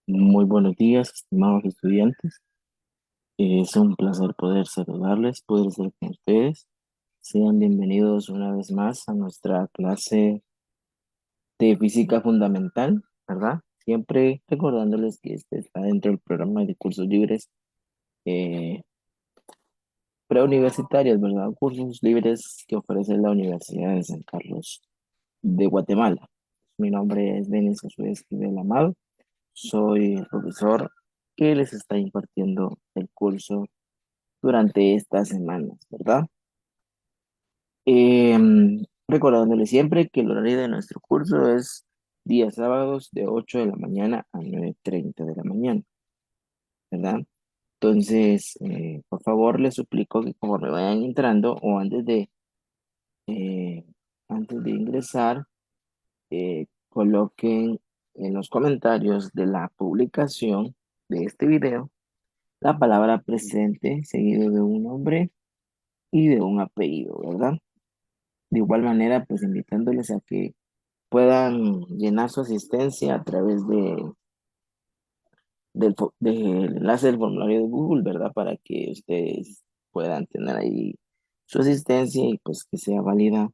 Muy buenos días, estimados estudiantes. Es un placer poder saludarles, poder estar con ustedes. Sean bienvenidos una vez más a nuestra clase de física fundamental, ¿verdad? Siempre recordándoles que este está dentro del programa de cursos libres eh, preuniversitarios, ¿verdad? Cursos libres que ofrece la Universidad de San Carlos de Guatemala. Mi nombre es Denis Josué Esquivel Amado. Soy el profesor que les está impartiendo el curso durante estas semanas, ¿verdad? Recordándole siempre que el horario de nuestro curso es días sábados de 8 de la mañana a 9:30 de la mañana, ¿verdad? Entonces, por favor, les suplico que conforme vayan entrando o eh, antes de ingresar, coloquen en los comentarios de la publicación de este video la palabra presente seguido de un nombre y de un apellido, ¿verdad? De igual manera, pues invitándoles a que puedan llenar su asistencia a través del enlace del formulario de Google, ¿verdad? Para que ustedes puedan tener ahí su asistencia y pues que sea válida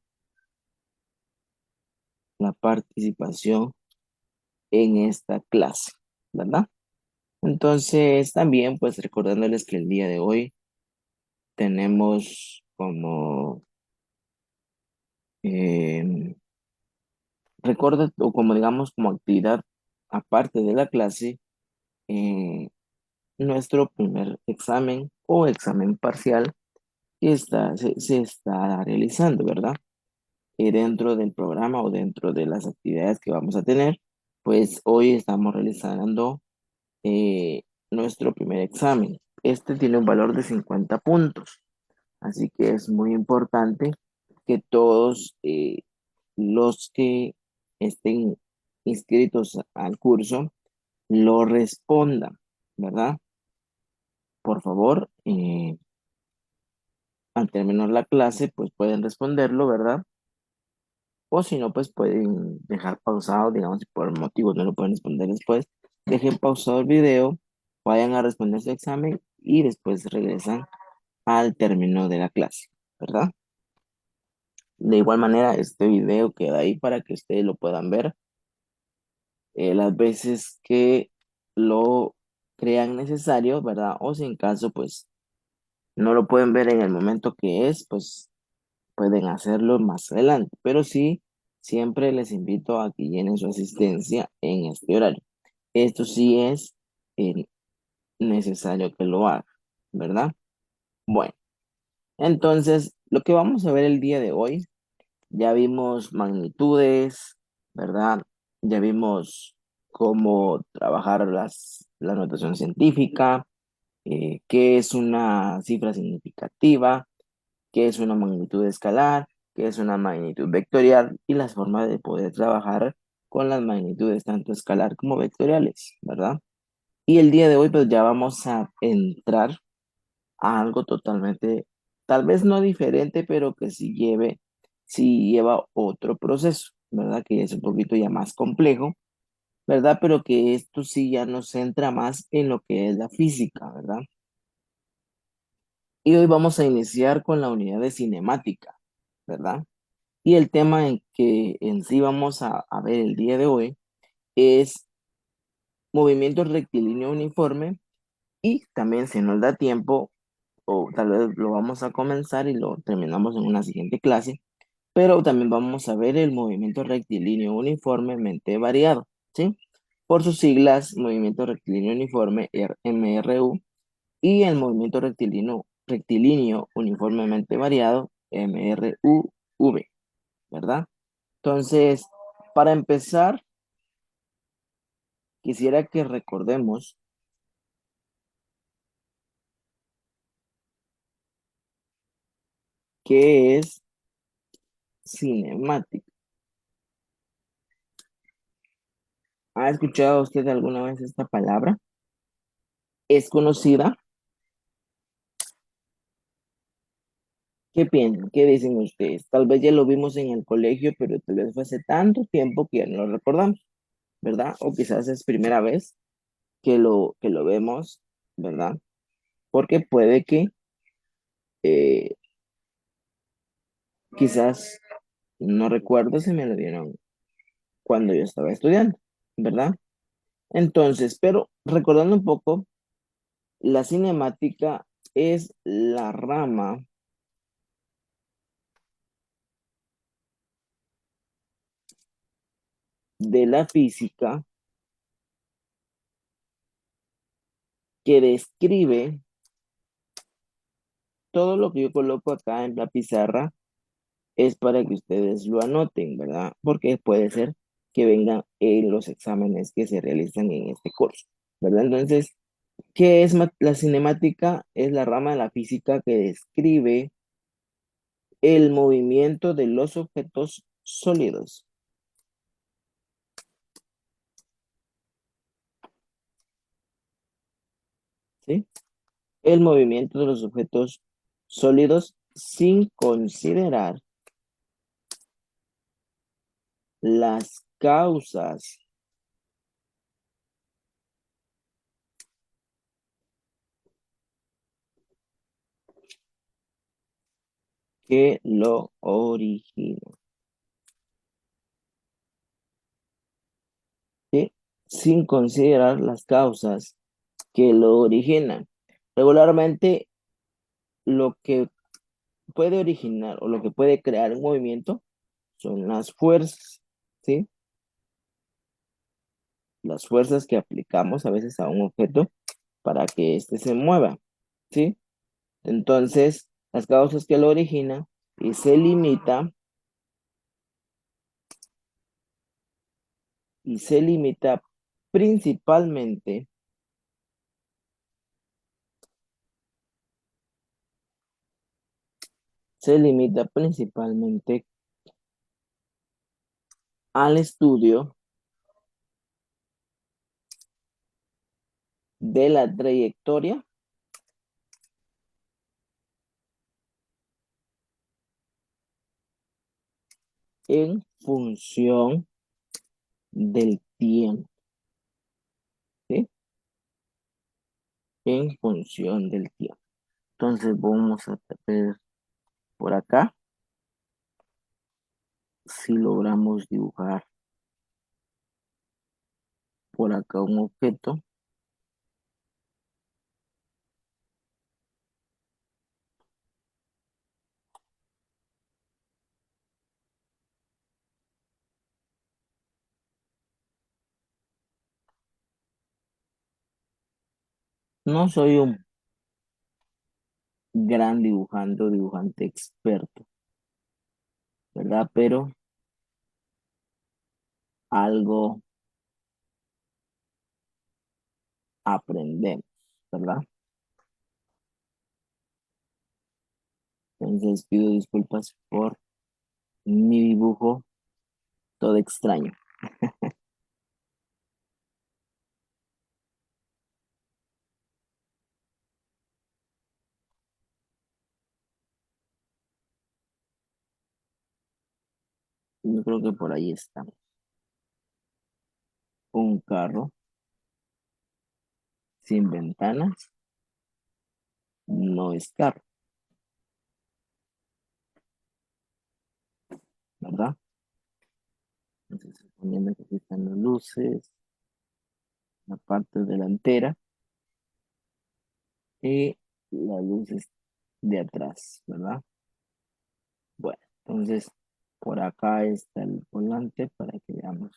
la participación en esta clase, ¿verdad? Entonces, también pues recordándoles que el día de hoy tenemos como eh, recuerda, o como digamos, como actividad aparte de la clase, eh, nuestro primer examen o examen parcial que se está realizando, ¿verdad? Dentro del programa o dentro de las actividades que vamos a tener, pues hoy estamos realizando nuestro primer examen. Este tiene un valor de 50 puntos, así que es muy importante que todos los que estén inscritos al curso lo respondan, ¿verdad? Por favor, al terminar la clase, pues pueden responderlo, ¿verdad? O si no, pues pueden dejar pausado, digamos, si por motivos no lo pueden responder después, dejen pausado el video, vayan a responder su examen y después regresan al término de la clase, ¿verdad? De igual manera, este video queda ahí para que ustedes lo puedan ver las veces que lo crean necesario, ¿verdad? O si en caso, pues, no lo pueden ver en el momento que es, pues, pueden hacerlo más adelante. Pero sí, siempre les invito a que llenen su asistencia en este horario. Esto sí es eh, necesario que lo hagan, ¿verdad? Bueno, entonces, lo que vamos a ver el día de hoy, ya vimos magnitudes, ¿verdad? Ya vimos cómo trabajar la notación científica, qué es una cifra significativa, qué es una magnitud escalar, qué es una magnitud vectorial y las formas de poder trabajar con las magnitudes tanto escalar como vectoriales, ¿verdad? Y el día de hoy pues ya vamos a entrar a algo totalmente, tal vez no diferente, pero que sí lleva otro proceso, ¿verdad? Que es un poquito ya más complejo, ¿verdad? Pero que esto sí ya nos centra más en lo que es la física, ¿verdad? Y hoy vamos a iniciar con la unidad de cinemática, ¿verdad? Y el tema en que en sí vamos a ver el día de hoy es movimiento rectilíneo uniforme y también si nos da tiempo, o tal vez lo vamos a comenzar y lo terminamos en una siguiente clase, pero también vamos a ver el movimiento rectilíneo uniformemente variado, ¿sí? Por sus siglas, movimiento rectilíneo uniforme, MRU, y el movimiento rectilíneo uniformemente variado, MRUV, ¿verdad? Entonces, para empezar, quisiera que recordemos qué es cinemática. ¿Ha escuchado usted alguna vez esta palabra? ¿Es conocida? ¿Qué piensan? ¿Qué dicen ustedes? Tal vez ya lo vimos en el colegio, pero tal vez fue hace tanto tiempo que ya no lo recordamos, ¿verdad? O quizás es primera vez. que lo vemos, ¿verdad? Porque puede que eh, quizás no recuerdo si me lo dieron cuando yo estaba estudiando, ¿verdad? Entonces, pero recordando un poco, la cinemática es la rama de la física que describe todo lo que yo coloco acá en la pizarra es para que ustedes lo anoten, ¿verdad? Porque puede ser que vengan en los exámenes que se realizan en este curso, ¿verdad? Entonces, ¿qué es la cinemática? Es la rama de la física que describe el movimiento de los objetos sólidos, ¿sí? El movimiento de los objetos sólidos sin considerar las causas que lo originan, ¿sí? Sin considerar las causas que lo originan. Regularmente, lo que puede originar o lo que puede crear un movimiento son las fuerzas, ¿sí? Las fuerzas que aplicamos a veces a un objeto para que éste se mueva, ¿sí? Entonces, las causas que lo originan y se limita principalmente, se limita principalmente al estudio de la trayectoria en función del tiempo, ¿sí? En función del tiempo. Entonces vamos a ver por acá si logramos dibujar por acá un objeto. No soy un gran dibujante experto, ¿verdad? Pero algo aprendemos, ¿verdad? Entonces pido disculpas por mi dibujo todo extraño. Yo creo que por ahí está. Un carro sin ventanas no es carro, ¿verdad? Entonces, suponiendo que aquí están las luces, la parte delantera y las luces de atrás, ¿verdad? Bueno, entonces por acá está el volante para que veamos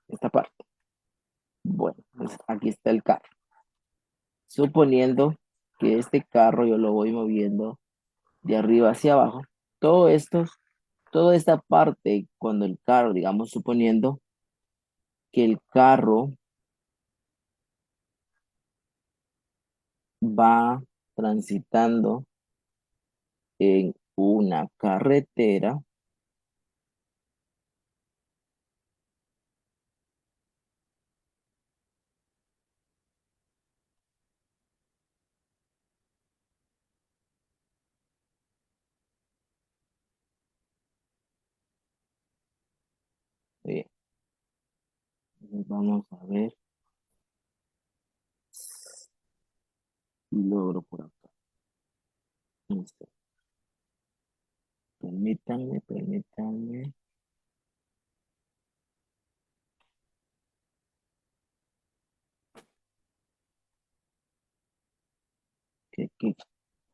esta parte. Bueno, pues aquí está el carro. Suponiendo que este carro yo lo voy moviendo de arriba hacia abajo, todo esto, toda esta parte, cuando el carro, digamos, suponiendo que el carro va transitando en una carretera, eh, vamos a ver, y logro por acá. Listo. Permítanme.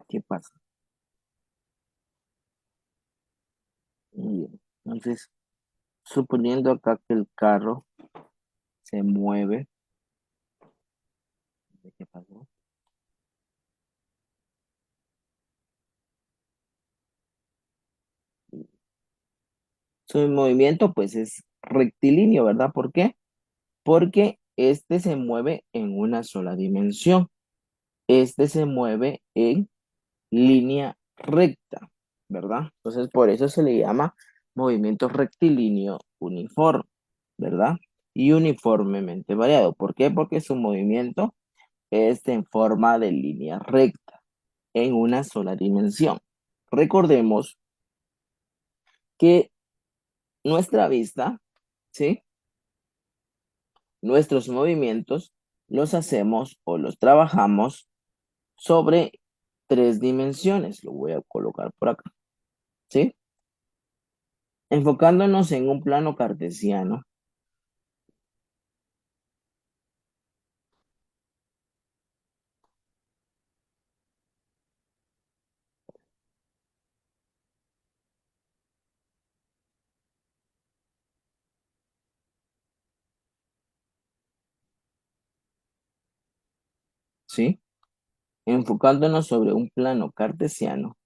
¿Qué pasa? Muy bien. Entonces, suponiendo acá que el carro se mueve, ¿qué pasó? Su movimiento pues es rectilíneo, ¿verdad? ¿Por qué? Porque este se mueve en una sola dimensión. Este se mueve en línea recta, ¿verdad? Entonces por eso se le llama movimiento rectilíneo uniforme, ¿verdad? Y uniformemente variado. ¿Por qué? Porque su movimiento es en forma de línea recta, en una sola dimensión. Recordemos que nuestra vista, ¿sí? Nuestros movimientos los hacemos o los trabajamos sobre tres dimensiones. Lo voy a colocar por acá, ¿sí? Enfocándonos en un plano cartesiano, ¿sí? Enfocándonos sobre un plano cartesiano,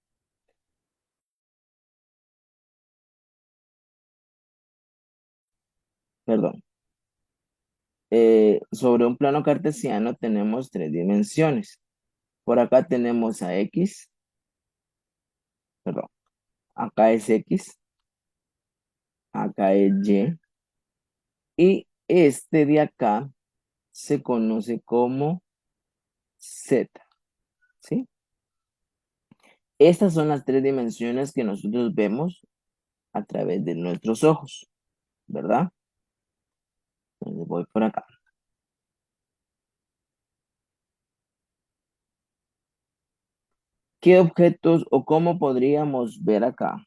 perdón, sobre un plano cartesiano tenemos tres dimensiones. Por acá tenemos a X, perdón, acá es X, acá es y este de acá se conoce como Z, ¿sí? Estas son las tres dimensiones que nosotros vemos a través de nuestros ojos, ¿verdad? Entonces voy por acá. ¿Qué objetos o cómo podríamos ver acá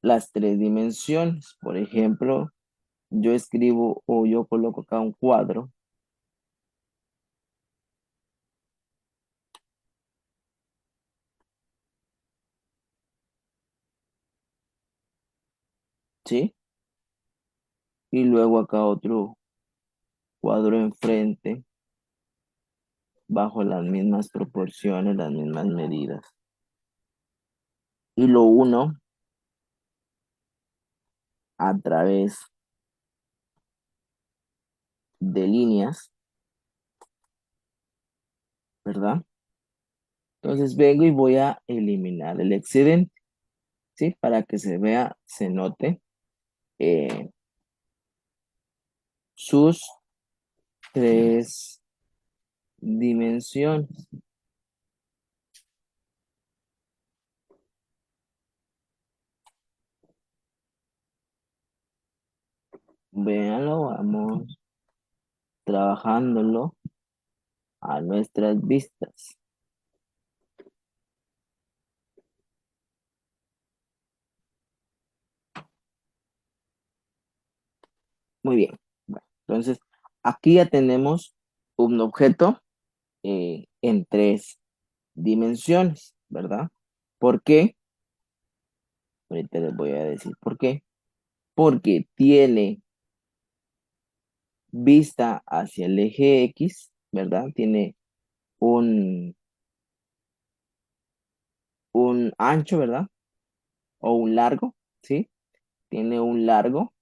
las tres dimensiones? Por ejemplo, yo escribo o yo coloco acá un cuadro, ¿sí? Y luego acá otro cuadro enfrente, bajo las mismas proporciones, las mismas medidas. Y lo uno a través de líneas, ¿verdad? Entonces vengo y voy a eliminar el excedente, ¿sí? Para que se vea, se note eh, sus tres dimensiones. Véanlo, vamos trabajándolo a nuestras vistas. Muy bien. Bueno, entonces, aquí ya tenemos un objeto en tres dimensiones, ¿verdad? ¿Por qué? Ahorita les voy a decir por qué. Porque tiene vista hacia el eje X, ¿verdad? Tiene un, un ancho, ¿verdad? O un largo, ¿sí? Tiene un largo,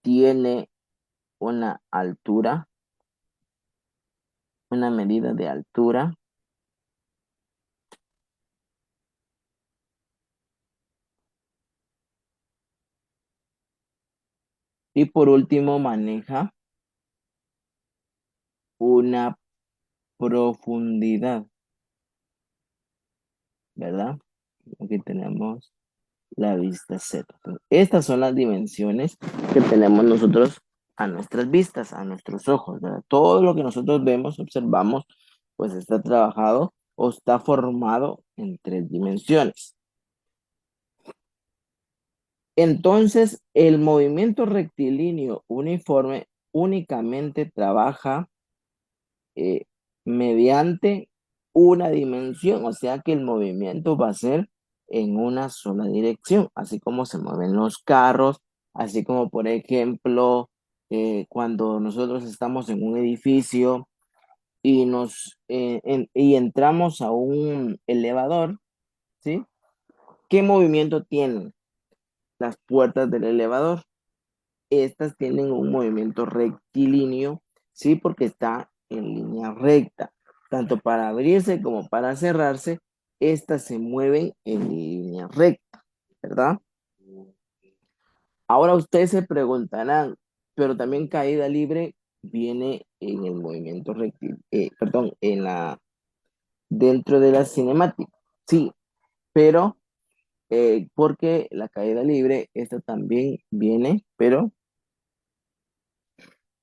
tiene una altura, una medida de altura, y por último maneja una profundidad, ¿verdad? Aquí tenemos la vista Z. Entonces, estas son las dimensiones que tenemos nosotros a nuestras vistas, a nuestros ojos, ¿verdad? Todo lo que nosotros vemos, observamos, pues está trabajado o está formado en tres dimensiones. Entonces, el movimiento rectilíneo uniforme únicamente trabaja eh, mediante una dimensión, o sea que el movimiento va a ser en una sola dirección, así como se mueven los carros, así como por ejemplo, cuando nosotros estamos en un edificio y y entramos a un elevador, ¿sí? ¿Qué movimiento tienen las puertas del elevador? Estas tienen un movimiento rectilíneo, ¿sí? Porque está en línea recta. Tanto para abrirse como para cerrarse, estas se mueven en línea recta, ¿verdad? Ahora ustedes se preguntarán, pero también caída libre viene en el movimiento rectilíneo, perdón, dentro de la cinemática. Sí, pero porque la caída libre, esta también viene, pero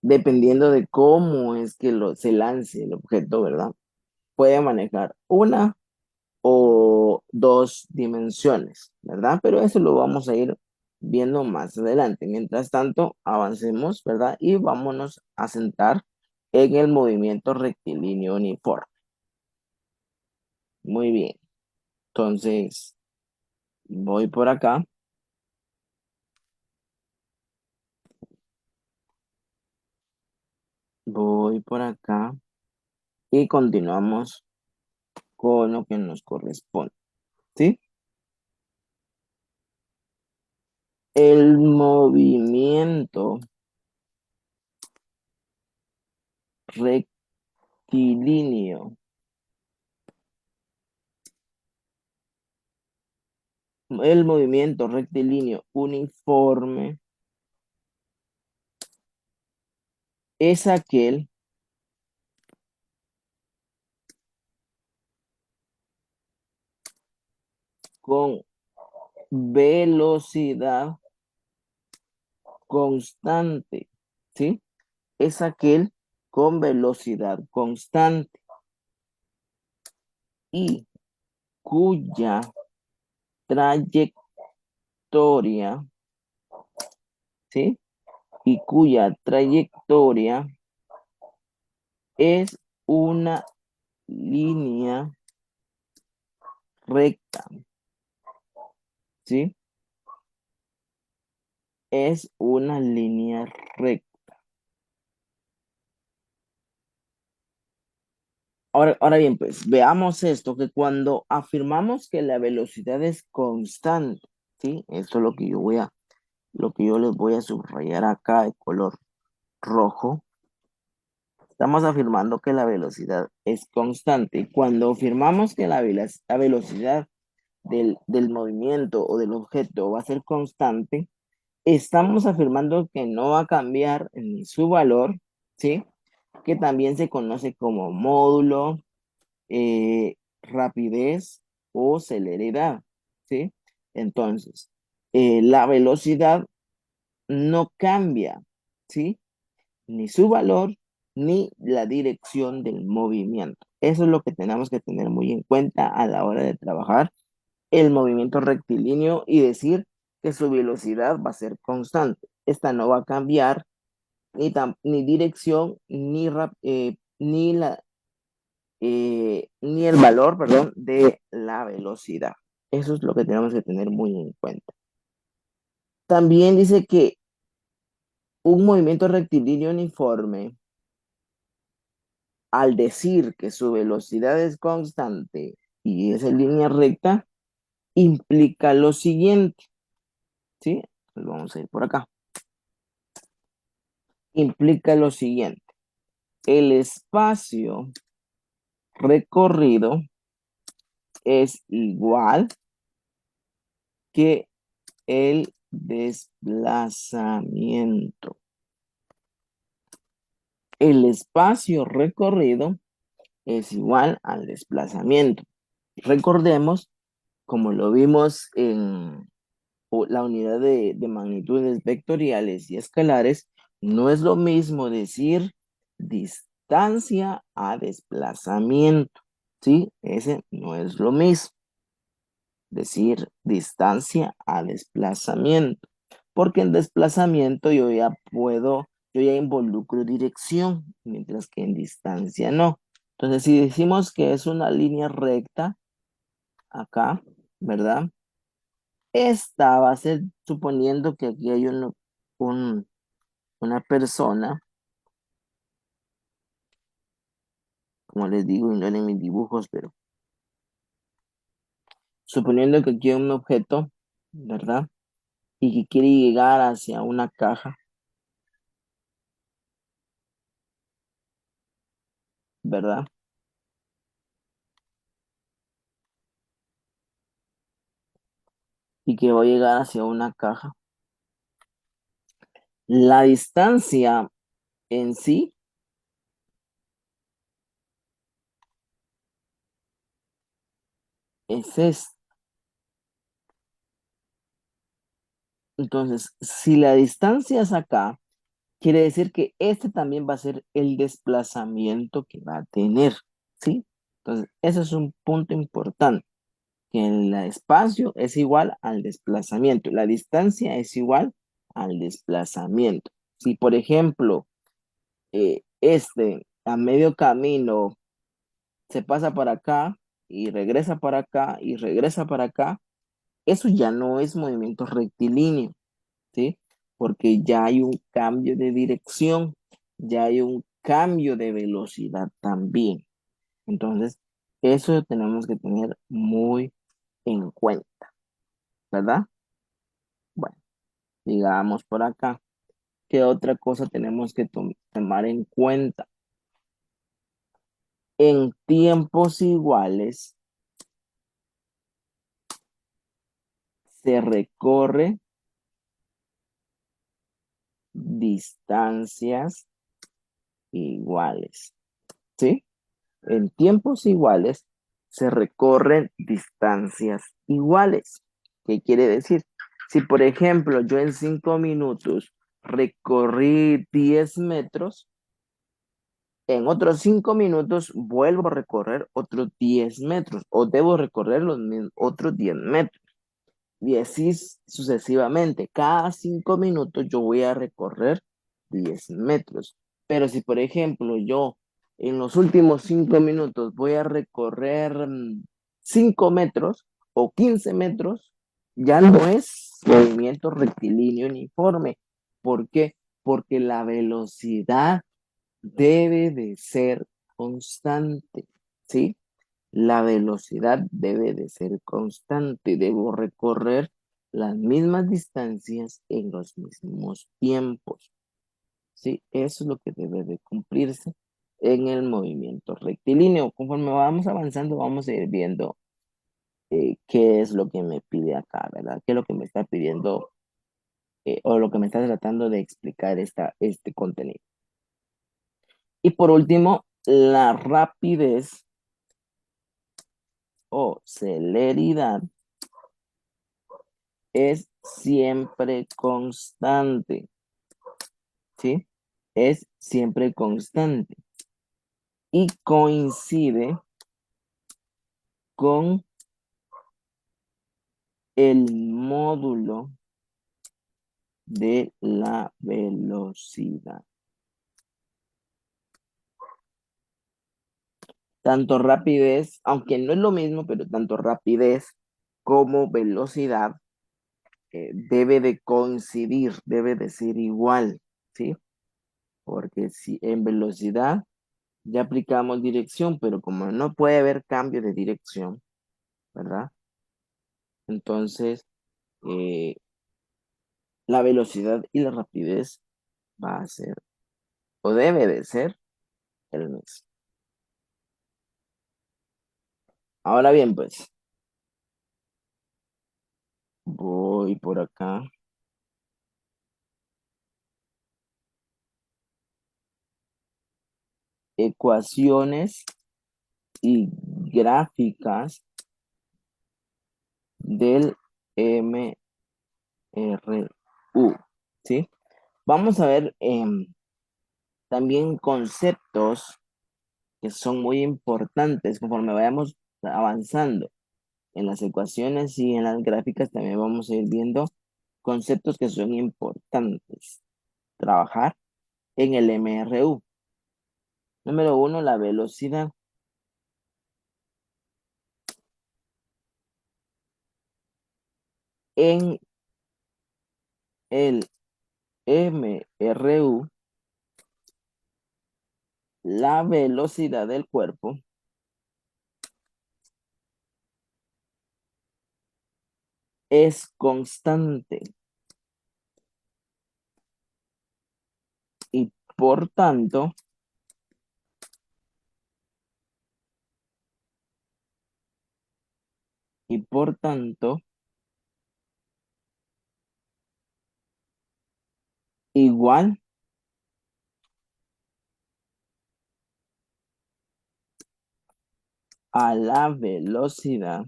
dependiendo de cómo es que se lance el objeto, ¿verdad? Puede manejar una o dos dimensiones, ¿verdad? Pero eso lo vamos a ir viendo más adelante. Mientras tanto, avancemos, ¿verdad? Y vámonos a sentar en el movimiento rectilíneo uniforme. Muy bien. Entonces, voy por acá, voy por acá y continuamos con lo que nos corresponde, ¿sí? El movimiento rectilíneo. El movimiento rectilíneo uniforme es aquel con velocidad constante, ¿sí? Es aquel con velocidad constante y cuya trayectoria, ¿sí? Y cuya trayectoria es una línea recta, ¿sí? Es una línea recta. Ahora bien, pues veamos esto, que cuando afirmamos que la velocidad es constante, ¿sí? Esto es lo que yo les voy a subrayar acá de color rojo. Estamos afirmando que la velocidad es constante. Y cuando afirmamos que la velocidad del movimiento o del objeto va a ser constante, estamos afirmando que no va a cambiar ni su valor, ¿sí? Que también se conoce como módulo, rapidez o celeridad, ¿sí? Entonces, la velocidad no cambia, ¿sí? Ni su valor ni la dirección del movimiento. Eso es lo que tenemos que tener muy en cuenta a la hora de trabajar el movimiento rectilíneo y decir que su velocidad va a ser constante. Esta no va a cambiar ni dirección ni el valor, perdón, de la velocidad. Eso es lo que tenemos que tener muy en cuenta. También dice que un movimiento rectilíneo uniforme, al decir que su velocidad es constante y es en línea recta, implica lo siguiente, ¿sí? Pues vamos a ir por acá. Implica lo siguiente. El espacio recorrido es igual que el desplazamiento. El espacio recorrido es igual al desplazamiento. Recordemos, como lo vimos en la unidad de magnitudes vectoriales y escalares, No es lo mismo decir distancia a desplazamiento, ¿sí? Ese no es lo mismo. Decir distancia a desplazamiento, porque en desplazamiento yo ya involucro dirección, mientras que en distancia no. Entonces, si decimos que es una línea recta, acá, ¿verdad? Esta va a ser suponiendo que aquí hay un- una persona, como les digo, y no en mis dibujos, pero suponiendo que aquí hay un objeto, ¿verdad? Y que quiere llegar hacia una caja, ¿verdad? Y que va a llegar hacia una caja. La distancia en sí es esta. Entonces, si la distancia es acá, quiere decir que este también va a ser el desplazamiento que va a tener, ¿sí? Entonces, ese es un punto importante, que el espacio es igual al desplazamiento, la distancia es igual al desplazamiento. Si, por ejemplo, a medio camino se pasa para acá y regresa para acá y regresa para acá, eso ya no es movimiento rectilíneo, ¿sí? Porque ya hay un cambio de dirección, ya hay un cambio de velocidad también. Entonces, eso tenemos que tener muy en cuenta, ¿verdad? Bueno, digamos por acá. ¿Qué otra cosa tenemos que tomar en cuenta? En tiempos iguales se recorre distancias iguales, ¿sí? En tiempos iguales se recorren distancias iguales. ¿Qué quiere decir? Si, por ejemplo, yo en 5 minutos recorrí 10 metros, en otros 5 minutos vuelvo a recorrer otros 10 metros o debo recorrer los otros 10 metros. Y así sucesivamente. Cada 5 minutos yo voy a recorrer 10 metros. Pero si, por ejemplo, yo en los últimos 5 minutos voy a recorrer 5 metros o 15 metros, ya no es movimiento rectilíneo uniforme. ¿Por qué? Porque la velocidad debe de ser constante, ¿sí? La velocidad debe de ser constante, debo recorrer las mismas distancias en los mismos tiempos, ¿sí? Eso es lo que debe de cumplirse en el movimiento rectilíneo. Conforme vamos avanzando, vamos a ir viendo qué es lo que me pide acá, ¿verdad? ¿Qué es lo que me está pidiendo o lo que me está tratando de explicar este contenido? Y por último, la rapidez o celeridad es siempre constante, ¿sí? Es siempre constante y coincide con el módulo de la velocidad. Tanto rapidez, aunque no es lo mismo, pero tanto rapidez como velocidad debe de coincidir, debe de ser igual, ¿sí? Porque si en velocidad ya aplicamos dirección, pero como no puede haber cambio de dirección, ¿verdad? Entonces, eh, la velocidad y la rapidez va a ser o debe de ser el mismo. Ahora bien, pues, voy por acá. Ecuaciones y gráficas del MRU, ¿sí? Vamos a ver también conceptos que son muy importantes conforme vayamos avanzando en las ecuaciones y en las gráficas. También vamos a ir viendo conceptos que son importantes. Trabajar en el MRU. Número uno, la velocidad. En el MRU, la velocidad del cuerpo es constante y por tanto, y por tanto, igual a la velocidad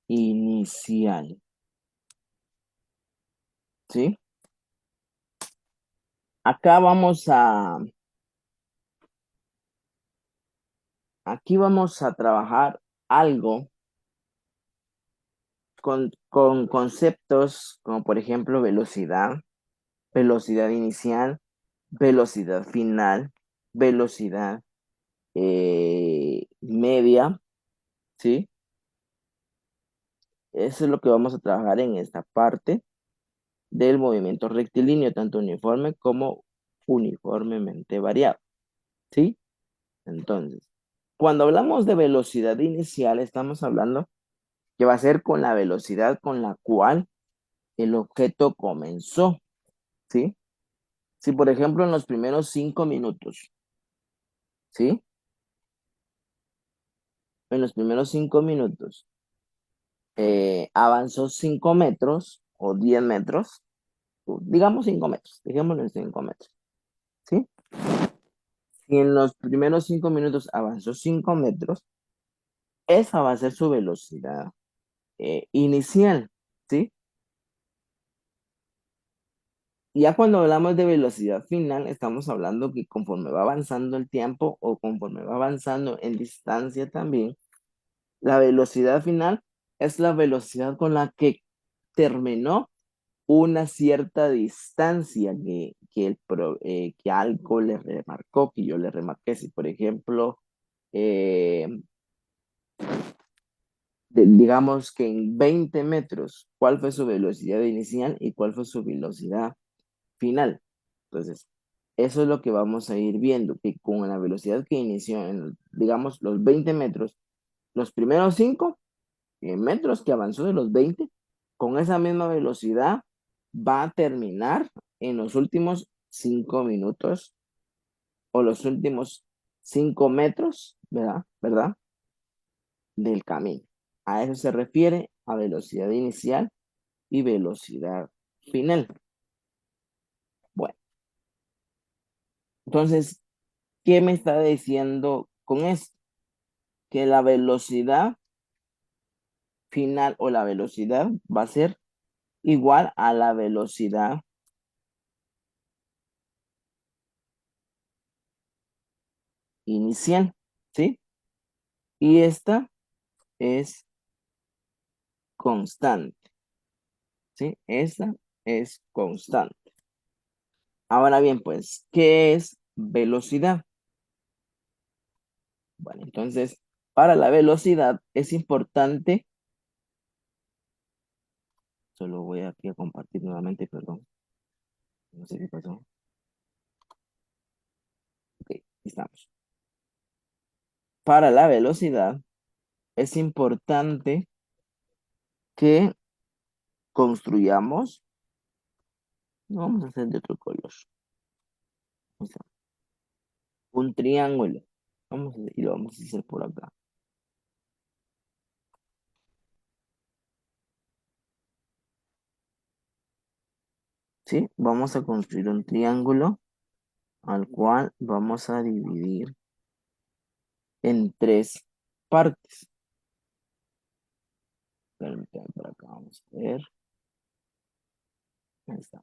inicial. ¿Sí? Acá aquí vamos a trabajar algo con conceptos como por ejemplo velocidad, velocidad inicial, velocidad final, velocidad media, ¿sí? Eso es lo que vamos a trabajar en esta parte del movimiento rectilíneo, tanto uniforme como uniformemente variable, ¿sí? Entonces, cuando hablamos de velocidad inicial, estamos hablando que va a ser con la velocidad con la cual el objeto comenzó, ¿sí? Si, por ejemplo, en los primeros 5 minutos, ¿sí? En los primeros 5 minutos avanzó 5 metros o 10 metros, digamos 5 metros, dejémoslo en 5 metros, ¿sí? Si en los primeros 5 minutos avanzó 5 metros, esa va a ser su velocidad inicial, ¿sí? Ya cuando hablamos de velocidad final, estamos hablando que conforme va avanzando el tiempo o conforme va avanzando en distancia también, la velocidad final es la velocidad con la que terminó una cierta distancia que algo le remarcó, que yo le remarqué. Si, por ejemplo, eh, digamos que en 20 metros, ¿cuál fue su velocidad inicial y cuál fue su velocidad final? Entonces, eso es lo que vamos a ir viendo, que con la velocidad que inició en, digamos, los 20 metros, los primeros 5 metros que avanzó de los 20 con esa misma velocidad va a terminar en los últimos 5 minutos o los últimos 5 metros, ¿verdad? ¿Verdad? Del camino. A eso se refiere a velocidad inicial y velocidad final. Bueno, entonces, ¿qué me está diciendo con esto? Que la velocidad final o la velocidad va a ser igual a la velocidad inicial, ¿sí? Y esta es constante, ¿sí? Esta es constante. Ahora bien, pues, ¿qué es velocidad? Bueno, entonces, para la velocidad es importante, solo voy aquí a compartir nuevamente, perdón, no sé qué pasó. Ok, estamos. Para la velocidad es importante que construyamos, no vamos a hacer de otro color, o sea, un triángulo. Y lo vamos a hacer por acá. ¿Sí? Vamos a construir un triángulo al cual vamos a dividir en tres partes. Permítanme por acá, vamos a ver. Ahí está.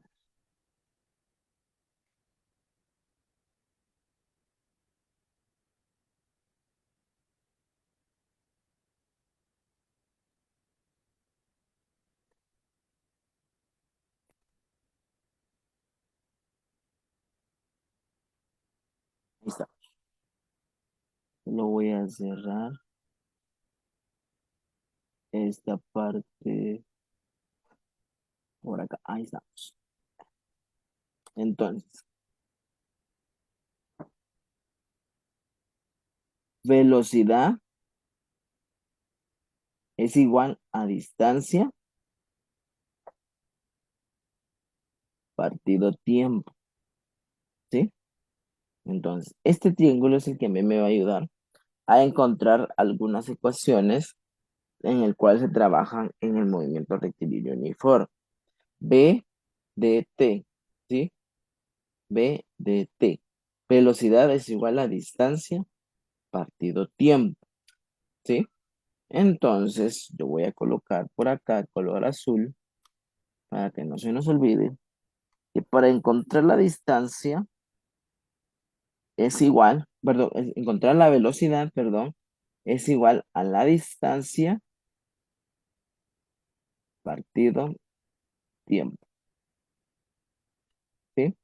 Ahí está. Lo voy a cerrar. Esta parte por acá. Ahí estamos. Entonces, velocidad es igual a distancia partido tiempo, ¿sí? Entonces, este triángulo es el que a mí me va a ayudar a encontrar algunas ecuaciones en el cual se trabajan en el movimiento rectilíneo uniforme. B de T, ¿sí? B de T. Velocidad es igual a distancia partido tiempo, ¿sí? Entonces, yo voy a colocar por acá el color azul para que no se nos olvide. Y para encontrar la distancia es igual, perdón, encontrar la velocidad, perdón, es igual a la distancia partido tiempo, ¿sí?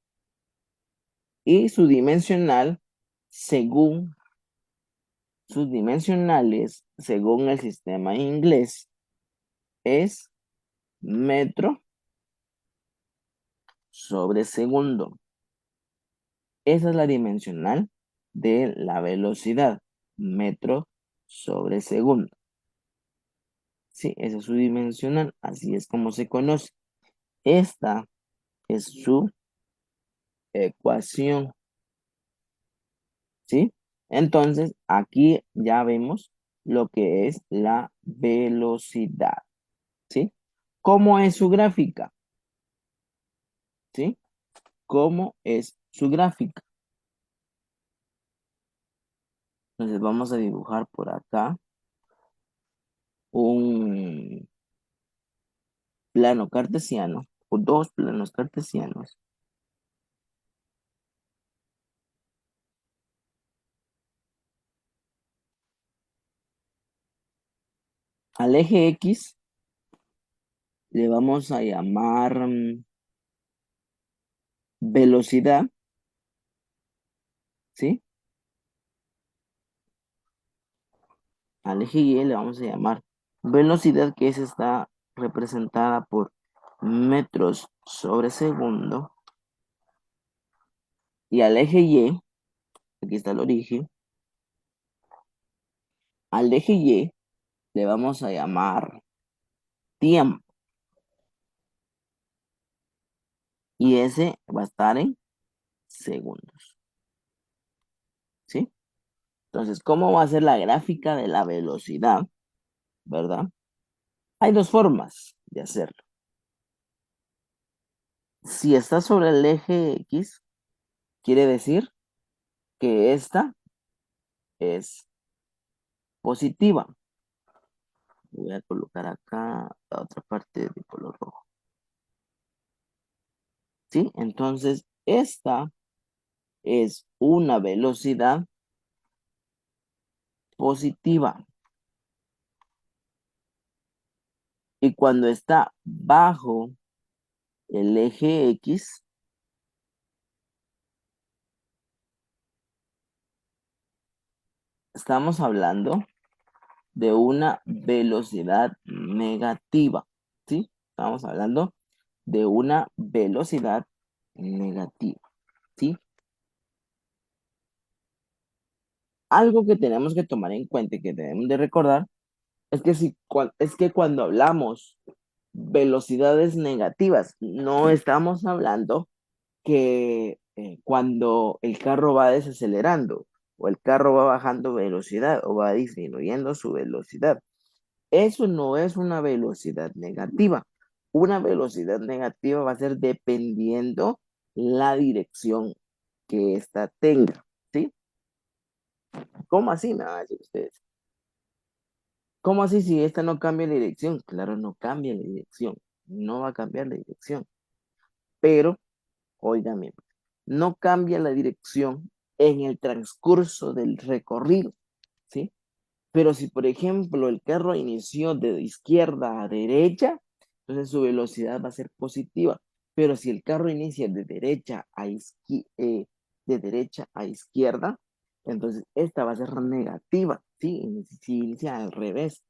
Y su dimensional, según sus dimensionales, según el sistema inglés, es metro sobre segundo. Esa es la dimensional de la velocidad, metro sobre segundo. Sí, esa es su dimensional, así es como se conoce. Esta es su ecuación, ¿sí? Entonces, aquí ya vemos lo que es la velocidad, ¿sí? ¿Cómo es su gráfica? ¿Sí? ¿Cómo es su gráfica? Entonces vamos a dibujar por acá un plano cartesiano o dos planos cartesianos. Al eje X le vamos a llamar velocidad, ¿sí? Al eje Y le vamos a llamar velocidad, que está representada por metros sobre segundo. Y al eje Y, aquí está el origen, al eje Y le vamos a llamar tiempo. Y ese va a estar en segundos, ¿sí? Entonces, ¿cómo va a ser la gráfica de la velocidad? ¿Verdad? Hay dos formas de hacerlo. Si está sobre el eje X, quiere decir que esta es positiva. Voy a colocar acá la otra parte de color rojo. ¿Sí? Entonces, esta es una velocidad positiva. Y cuando está bajo el eje X, estamos hablando de una velocidad negativa. ¿Sí? Estamos hablando de una velocidad negativa. ¿Sí? Algo que tenemos que tomar en cuenta y que debemos de recordar es que, es que cuando hablamos velocidades negativas, no estamos hablando que cuando el carro va desacelerando o el carro va bajando velocidad o va disminuyendo su velocidad. Eso no es una velocidad negativa. Una velocidad negativa va a ser dependiendo la dirección que ésta tenga, ¿sí? ¿Cómo así me van a decir ustedes? ¿Cómo así si esta no cambia la dirección? Claro, no cambia la dirección. No va a cambiar la dirección. Pero, óigame, no cambia la dirección en el transcurso del recorrido, ¿sí? Pero si, por ejemplo, el carro inició de izquierda a derecha, entonces su velocidad va a ser positiva. Pero si el carro inicia de derecha a izquierda, entonces esta va a ser negativa, ¿sí? Y si inicia al revés,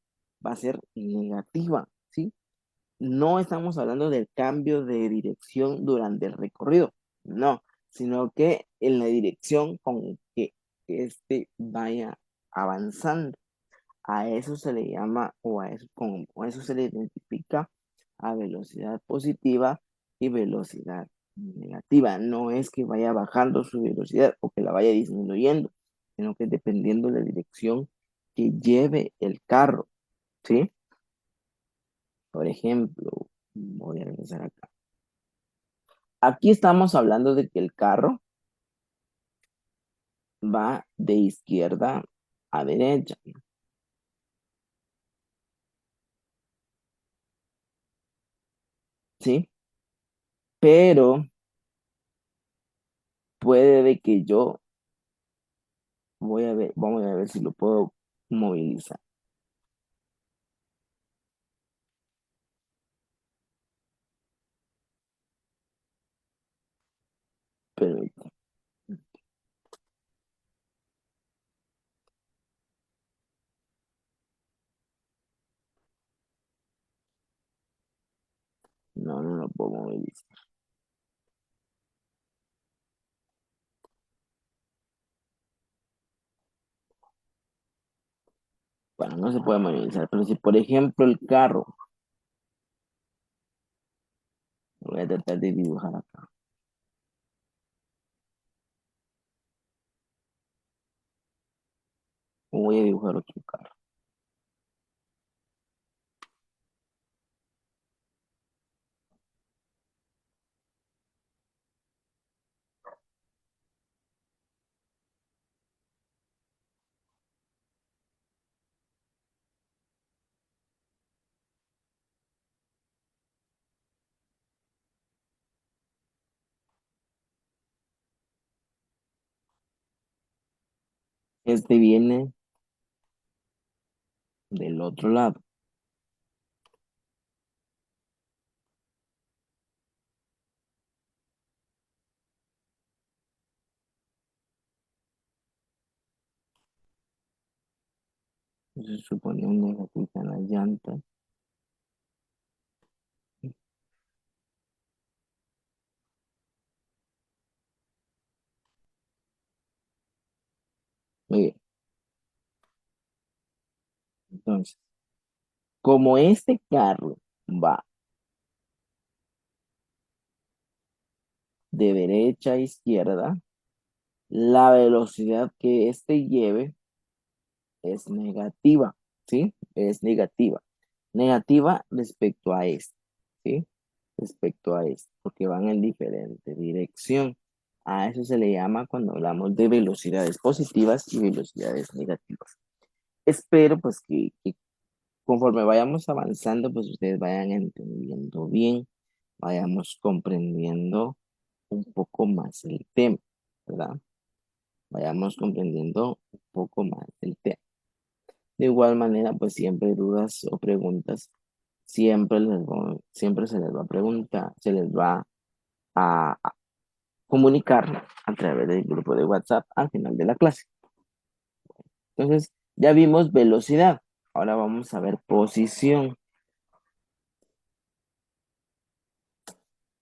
va a ser negativa, ¿sí? No estamos hablando del cambio de dirección durante el recorrido, no, sino que en la dirección con que este vaya avanzando. A eso se le llama, o a eso, con eso se le identifica a velocidad positiva y velocidad negativa. No es que vaya bajando su velocidad o que la vaya disminuyendo, sino que dependiendo de la dirección que lleve el carro, ¿sí? Por ejemplo, voy a regresar acá. Aquí estamos hablando de que el carro va de izquierda a derecha, ¿sí? Pero puede de que yo voy a ver, vamos a ver si lo puedo movilizar. Pero no, no lo puedo movilizar. Bueno, no se puede movilizar, pero si por ejemplo el carro, lo voy a tratar de dibujar acá. O voy a dibujar otro carro. Este viene del otro lado. Entonces suponiendo que aquí están las llantas. Muy bien. Entonces, como este carro va de derecha a izquierda, la velocidad que este lleve es negativa, ¿sí? Es negativa. Negativa respecto a este, ¿sí? Respecto a este, porque van en diferente dirección. A eso se le llama cuando hablamos de velocidades positivas y velocidades negativas. Espero pues que conforme vayamos avanzando, pues ustedes vayan entendiendo bien, vayamos comprendiendo un poco más el tema, ¿verdad? Vayamos comprendiendo un poco más el tema. De igual manera, pues siempre dudas o preguntas, siempre se les va a preguntar, se les va a comunicar a través del grupo de WhatsApp al final de la clase. Entonces, ya vimos velocidad. Ahora vamos a ver posición.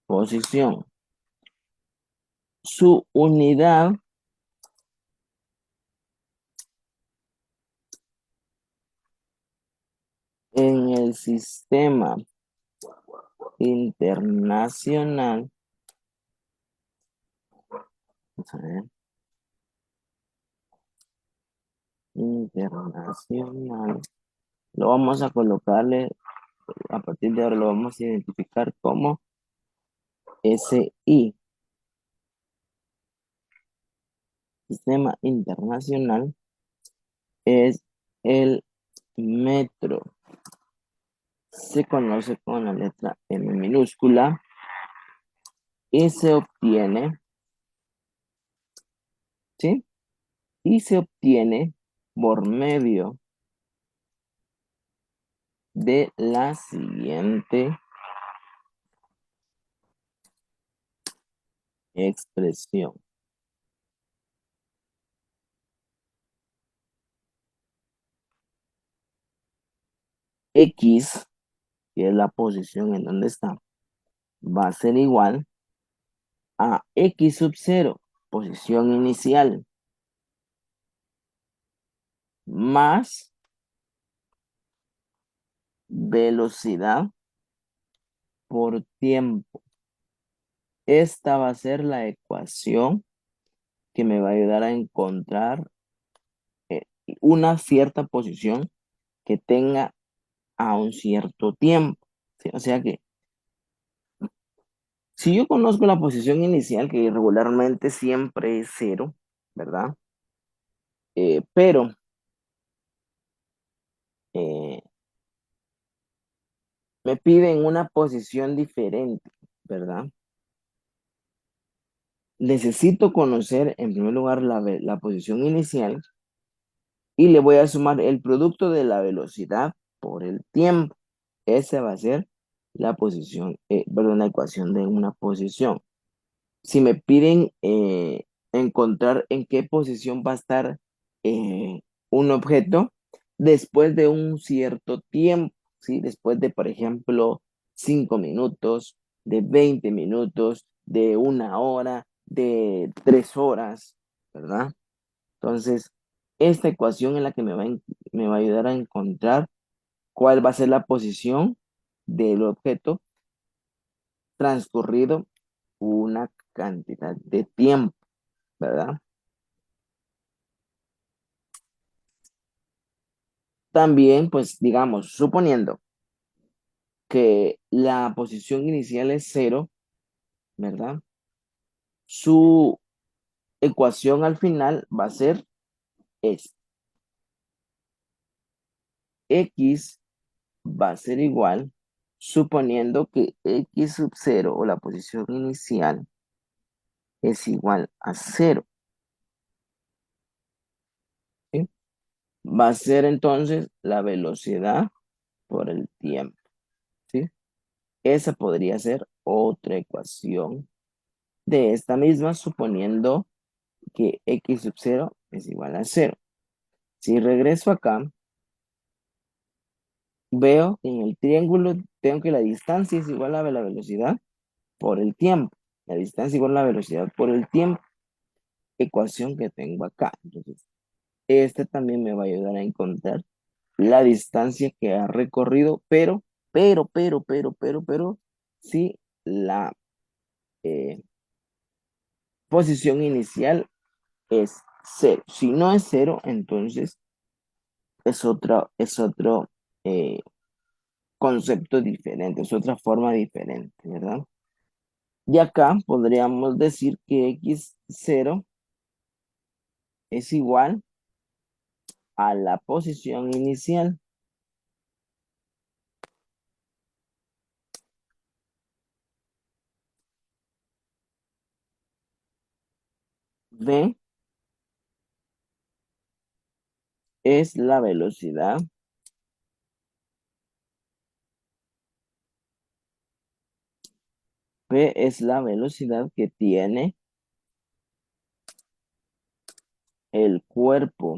Posición. Su unidad en el sistema internacional, vamos a ver, internacional, lo vamos a colocarle, a partir de ahora lo vamos a identificar como SI, sistema internacional, es el metro se conoce con la letra M minúscula y se obtiene, ¿sí? Y se obtiene por medio de la siguiente expresión. X, que es la posición en donde está, va a ser igual a X sub 0, posición inicial, más velocidad por tiempo. Esta va a ser la ecuación que me va a ayudar a encontrar eh, una cierta posición que tenga a un cierto tiempo. ¿Sí? O sea que si yo conozco la posición inicial, que regularmente siempre es cero, ¿verdad? Pero eh, me piden una posición diferente, ¿verdad? Necesito conocer en primer lugar la posición inicial y le voy a sumar el producto de la velocidad por el tiempo. Esa va a ser la posición, perdón, la ecuación de una posición. Si me piden encontrar en qué posición va a estar un objeto después de un cierto tiempo, ¿sí? Después de, por ejemplo, 5 minutos, de 20 minutos, de 1 hora, de 3 horas, ¿verdad? Entonces, esta ecuación es la que me va a ayudar a encontrar cuál va a ser la posición del objeto transcurrido una cantidad de tiempo, ¿verdad? También, pues, digamos, suponiendo que la posición inicial es cero, ¿verdad? Su ecuación al final va a ser es X va a ser igual, suponiendo que X sub 0 o la posición inicial es igual a cero, ¿sí? Va a ser entonces la velocidad por el tiempo, ¿sí? Esa podría ser otra ecuación de esta misma, suponiendo que X sub 0 es igual a cero. Si regreso acá, veo que en el triángulo tengo que la distancia es igual a la velocidad por el tiempo. La distancia igual a la velocidad por el tiempo, ecuación que tengo acá. Entonces, este también me va a ayudar a encontrar la distancia que ha recorrido, pero, si la eh, posición inicial es cero. Si no es cero, entonces es otro eh, concepto diferente, es otra forma diferente, ¿verdad? Y acá podríamos decir que x0 es igual a la posición inicial. V es la velocidad. V es la velocidad que tiene el cuerpo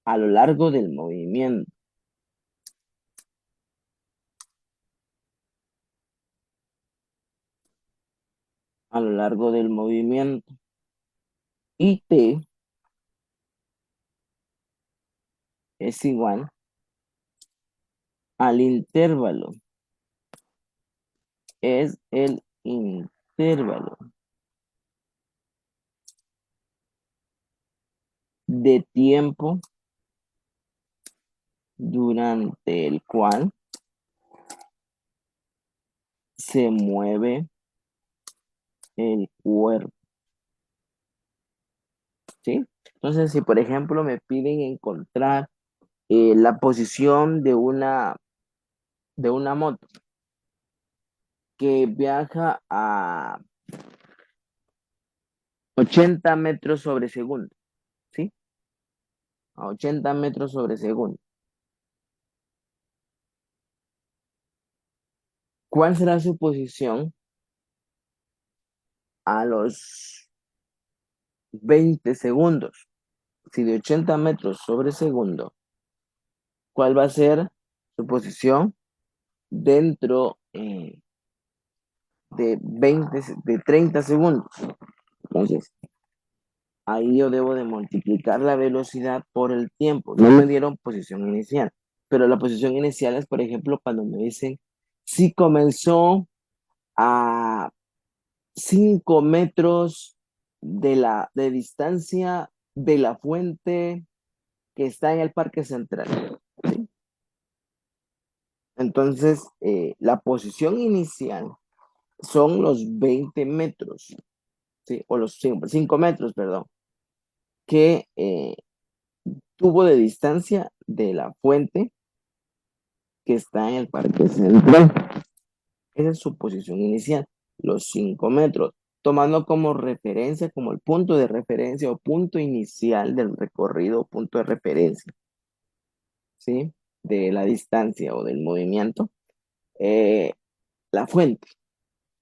a lo largo del movimiento. A lo largo del movimiento. Y T es igual al intervalo. Es el intervalo de tiempo durante el cual se mueve el cuerpo, ¿sí? Entonces, si por ejemplo me piden encontrar la posición de una moto que viaja a 80 metros sobre segundo, ¿sí? A 80 metros sobre segundo. ¿Cuál será su posición a los 20 segundos? Si de 80 metros sobre segundo, ¿cuál va a ser su posición dentro de 30 segundos? Entonces, ahí yo debo de multiplicar la velocidad por el tiempo. No me dieron posición inicial, pero la posición inicial es, por ejemplo, cuando me dicen si comenzó a 5 metros de distancia de la fuente que está en el Parque Central. ¿Sí? Entonces, la posición inicial son los 20 metros, ¿sí? O los 5 metros, perdón, que tuvo de distancia de la fuente que está en el Parque Central. Esa es su posición inicial, los 5 metros, tomando como referencia, como el punto de referencia o punto inicial del recorrido, punto de referencia, ¿sí? De la distancia o del movimiento, eh, la fuente,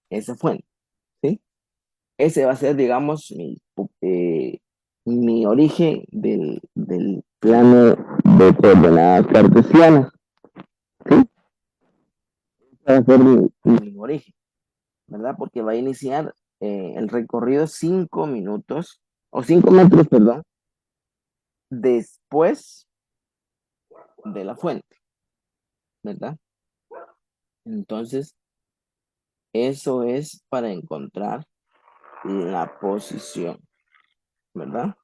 esa fuente, ¿sí? Ese va a ser, digamos, mi origen del plano de coordenadas cartesianas, ¿sí? Va a ser mi origen, ¿verdad? Porque va a iniciar el recorrido 5 minutos, o 5 metros, perdón, después de la fuente, ¿verdad? Entonces, eso es para encontrar la posición, ¿verdad?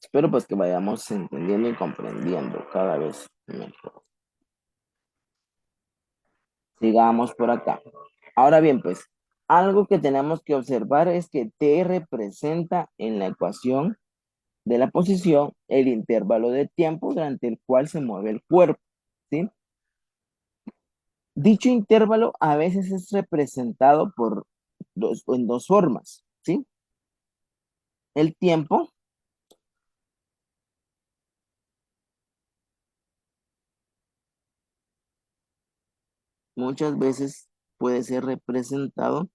Espero pues que vayamos entendiendo y comprendiendo cada vez mejor. Sigamos por acá. Ahora bien, pues, algo que tenemos que observar es que T representa en la ecuación de la posición el intervalo de tiempo durante el cual se mueve el cuerpo, ¿sí? Dicho intervalo a veces es representado en dos formas, ¿sí? El tiempo, muchas veces puede ser representado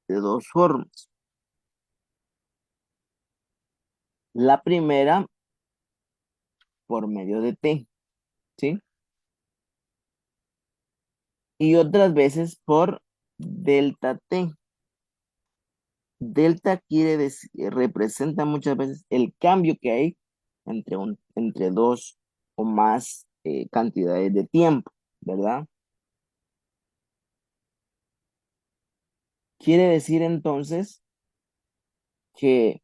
de dos formas. La primera, por medio de T, ¿sí? Y otras veces por delta T. Delta quiere decir, representa muchas veces el cambio que hay entre dos o más cantidades de tiempo, ¿verdad? Quiere decir entonces que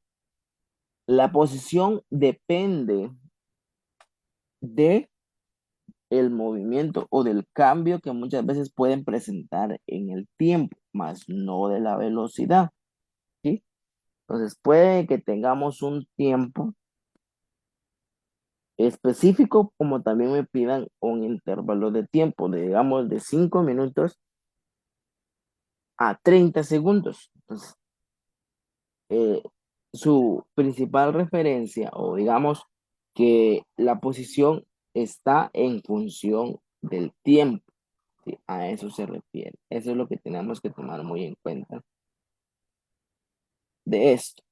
la posición depende de el movimiento o del cambio que muchas veces pueden presentar en el tiempo, más no de la velocidad, ¿sí? Entonces puede que tengamos un tiempo específico, como también me pidan un intervalo de tiempo, digamos, de 5 minutos a 30 segundos. Entonces, eh, su principal referencia, o digamos que la posición está en función del tiempo, ¿sí? A eso se refiere. Eso es lo que tenemos que tomar muy en cuenta de esto.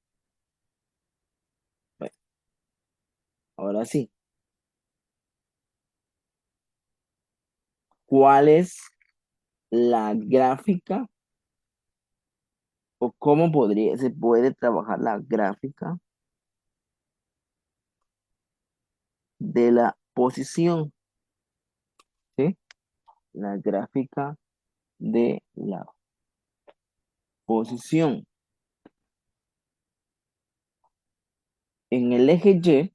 Bueno, ahora sí, ¿cuál es la gráfica o cómo se puede trabajar la gráfica de la posición? ¿Sí? La gráfica de la posición. En el eje Y,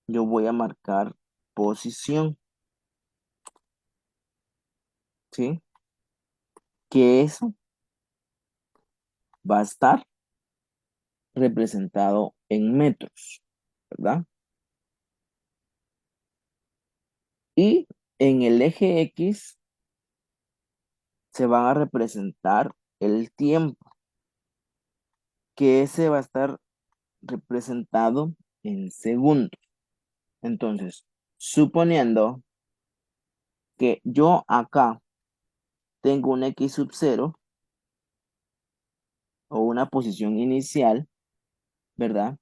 yo voy a marcar posición, ¿sí? Que eso va a estar representado en metros, ¿verdad? Y en el eje X se van a representar el tiempo, que ese va a estar representado en segundos. Entonces, suponiendo que yo acá tengo un X sub 0 o una posición inicial, ¿verdad?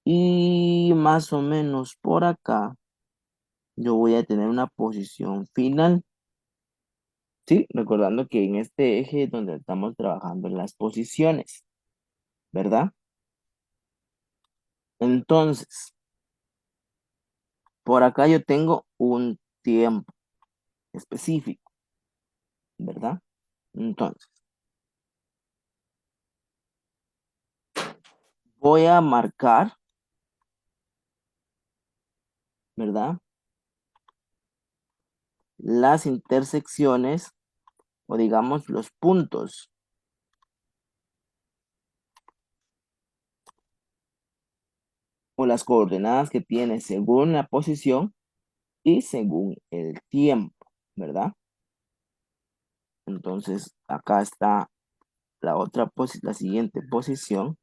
Y más o menos por acá yo voy a tener una posición final, ¿sí? Recordando que en este eje es donde estamos trabajando en las posiciones, ¿verdad? Entonces, por acá yo tengo un tiempo específico, ¿verdad? Entonces, voy a marcar, ¿verdad? Las intersecciones o digamos los puntos o las coordenadas que tiene según la posición y según el tiempo, ¿verdad? Entonces, acá está la siguiente posición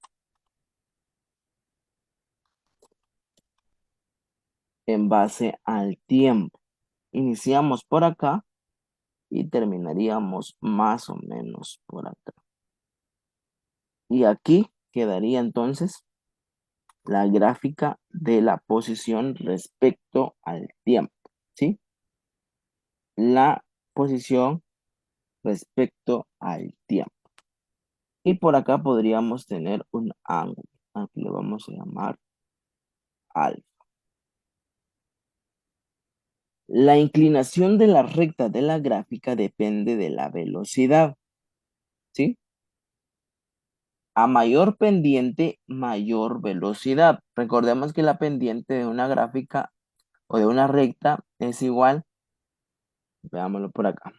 en base al tiempo. Iniciamos por acá y terminaríamos más o menos por acá. Y aquí quedaría entonces la gráfica de la posición respecto al tiempo, ¿sí? La posición respecto al tiempo. Y por acá podríamos tener un ángulo. Aquí lo vamos a llamar alfa. La inclinación de la recta de la gráfica depende de la velocidad, ¿sí? A mayor pendiente, mayor velocidad. Recordemos que la pendiente de una gráfica o de una recta es igual, veámoslo por acá.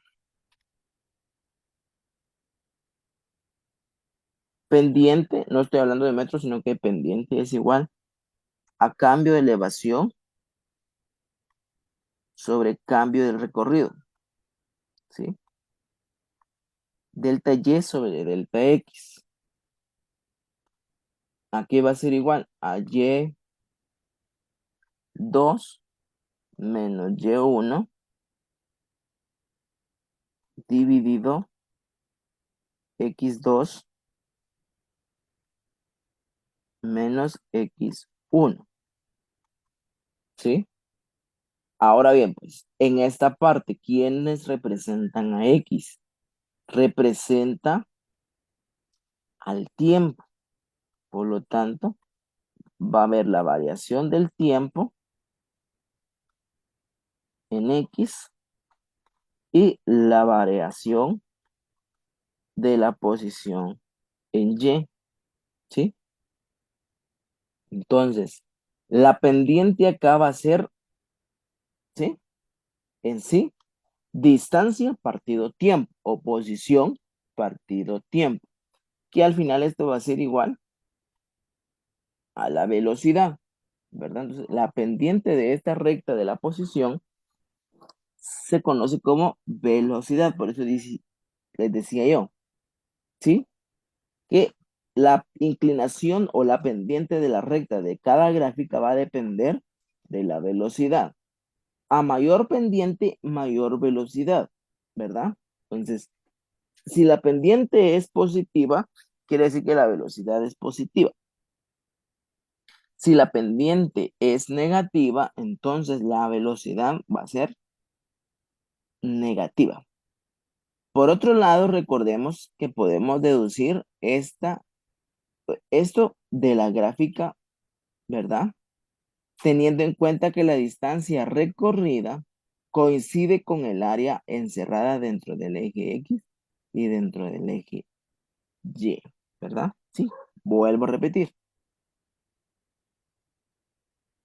Pendiente, no estoy hablando de metros, sino que pendiente es igual a cambio de elevación sobre cambio del recorrido, ¿sí? Delta Y sobre delta X. Aquí va a ser igual a Y2 menos Y1 dividido X2 menos X1, ¿sí? Ahora bien, pues, en esta parte, ¿quiénes representan a X? Representa al tiempo. Por lo tanto, va a haber la variación del tiempo en X y la variación de la posición en Y, ¿sí? Entonces, la pendiente acá va a ser, ¿sí? En sí, distancia partido tiempo o posición partido tiempo, que al final esto va a ser igual a la velocidad, ¿verdad? Entonces, la pendiente de esta recta de la posición se conoce como velocidad, por eso les decía yo, ¿sí? Que la inclinación o la pendiente de la recta de cada gráfica va a depender de la velocidad. A mayor pendiente, mayor velocidad, ¿verdad? Entonces, si la pendiente es positiva, quiere decir que la velocidad es positiva. Si la pendiente es negativa, entonces la velocidad va a ser negativa. Por otro lado, recordemos que podemos deducir esto de la gráfica, ¿verdad? Teniendo en cuenta que la distancia recorrida coincide con el área encerrada dentro del eje X y dentro del eje Y, ¿verdad? Sí, vuelvo a repetir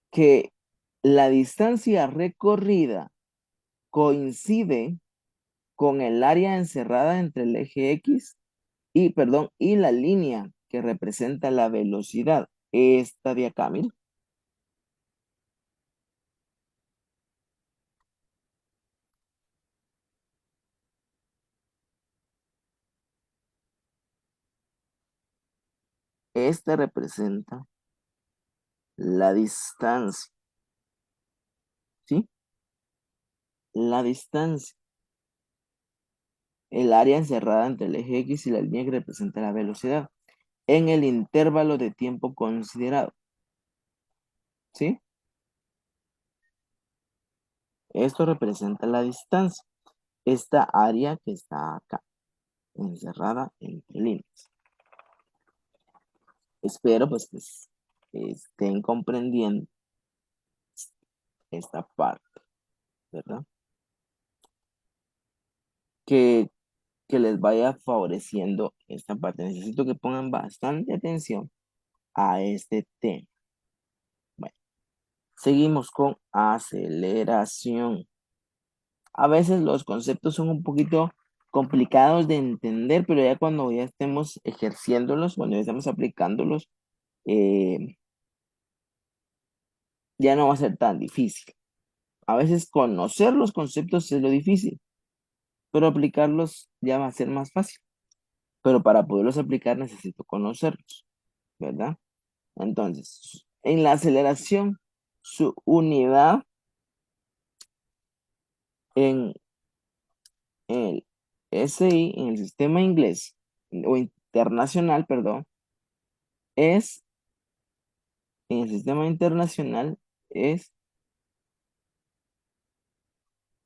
que la distancia recorrida coincide con el área encerrada entre el eje X y, perdón, y la línea que representa la velocidad. Esta de acá, mira, esta representa la distancia, ¿sí? La distancia, el área encerrada entre el eje X y la línea que representa la velocidad, en el intervalo de tiempo considerado, ¿sí? Esto representa la distancia, esta área que está acá, encerrada entre líneas. Espero pues que estén comprendiendo esta parte, ¿verdad? Que, que les vaya favoreciendo esta parte. Necesito que pongan bastante atención a este tema. Bueno, seguimos con aceleración. A veces los conceptos son un poquito complicados de entender, pero ya cuando ya estemos ejerciéndolos, cuando ya estemos aplicándolos, eh, ya no va a ser tan difícil. A veces conocer los conceptos es lo difícil, pero aplicarlos ya va a ser más fácil. Pero para poderlos aplicar necesito conocerlos, ¿verdad? Entonces, en la aceleración, su unidad en el SI, en el sistema inglés o internacional, perdón, es, en el sistema internacional, es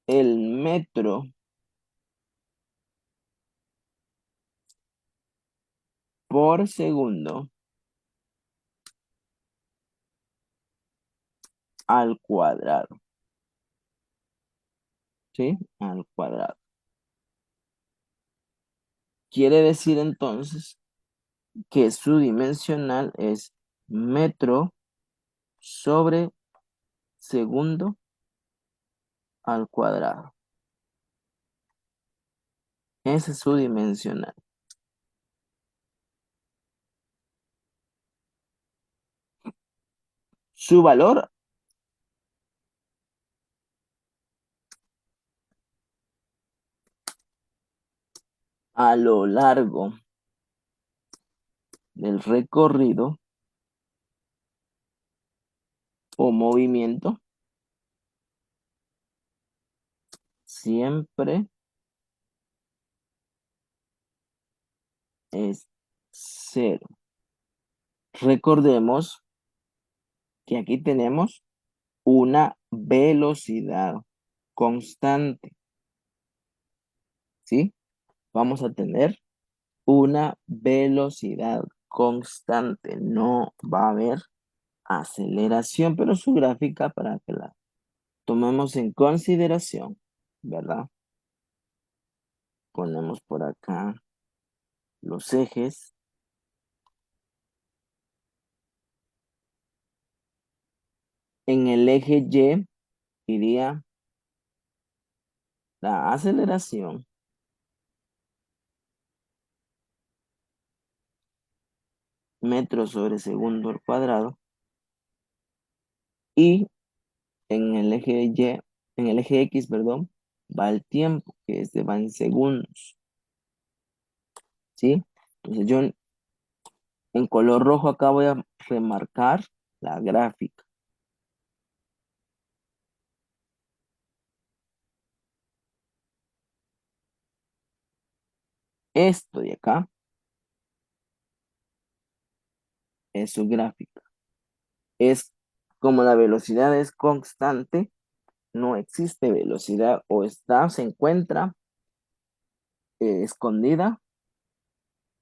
el metro por segundo al cuadrado, ¿sí? Al cuadrado. Quiere decir entonces que su dimensional es metro sobre segundo al cuadrado. Ese es su dimensional. Su valor a lo largo del recorrido o movimiento siempre es cero. Recordemos que aquí tenemos una velocidad constante, ¿sí? Vamos a tener una velocidad constante. No va a haber aceleración, pero su gráfica para que la tomemos en consideración, ¿verdad? Ponemos por acá los ejes. En el eje Y iría la aceleración metros sobre segundo al cuadrado y en el eje Y, en el eje X, perdón, va el tiempo, que este va en segundos, ¿sí? Entonces yo en color rojo acá voy a remarcar la gráfica. Esto de acá es su gráfica. Es como la velocidad es constante, no existe velocidad o está, se encuentra escondida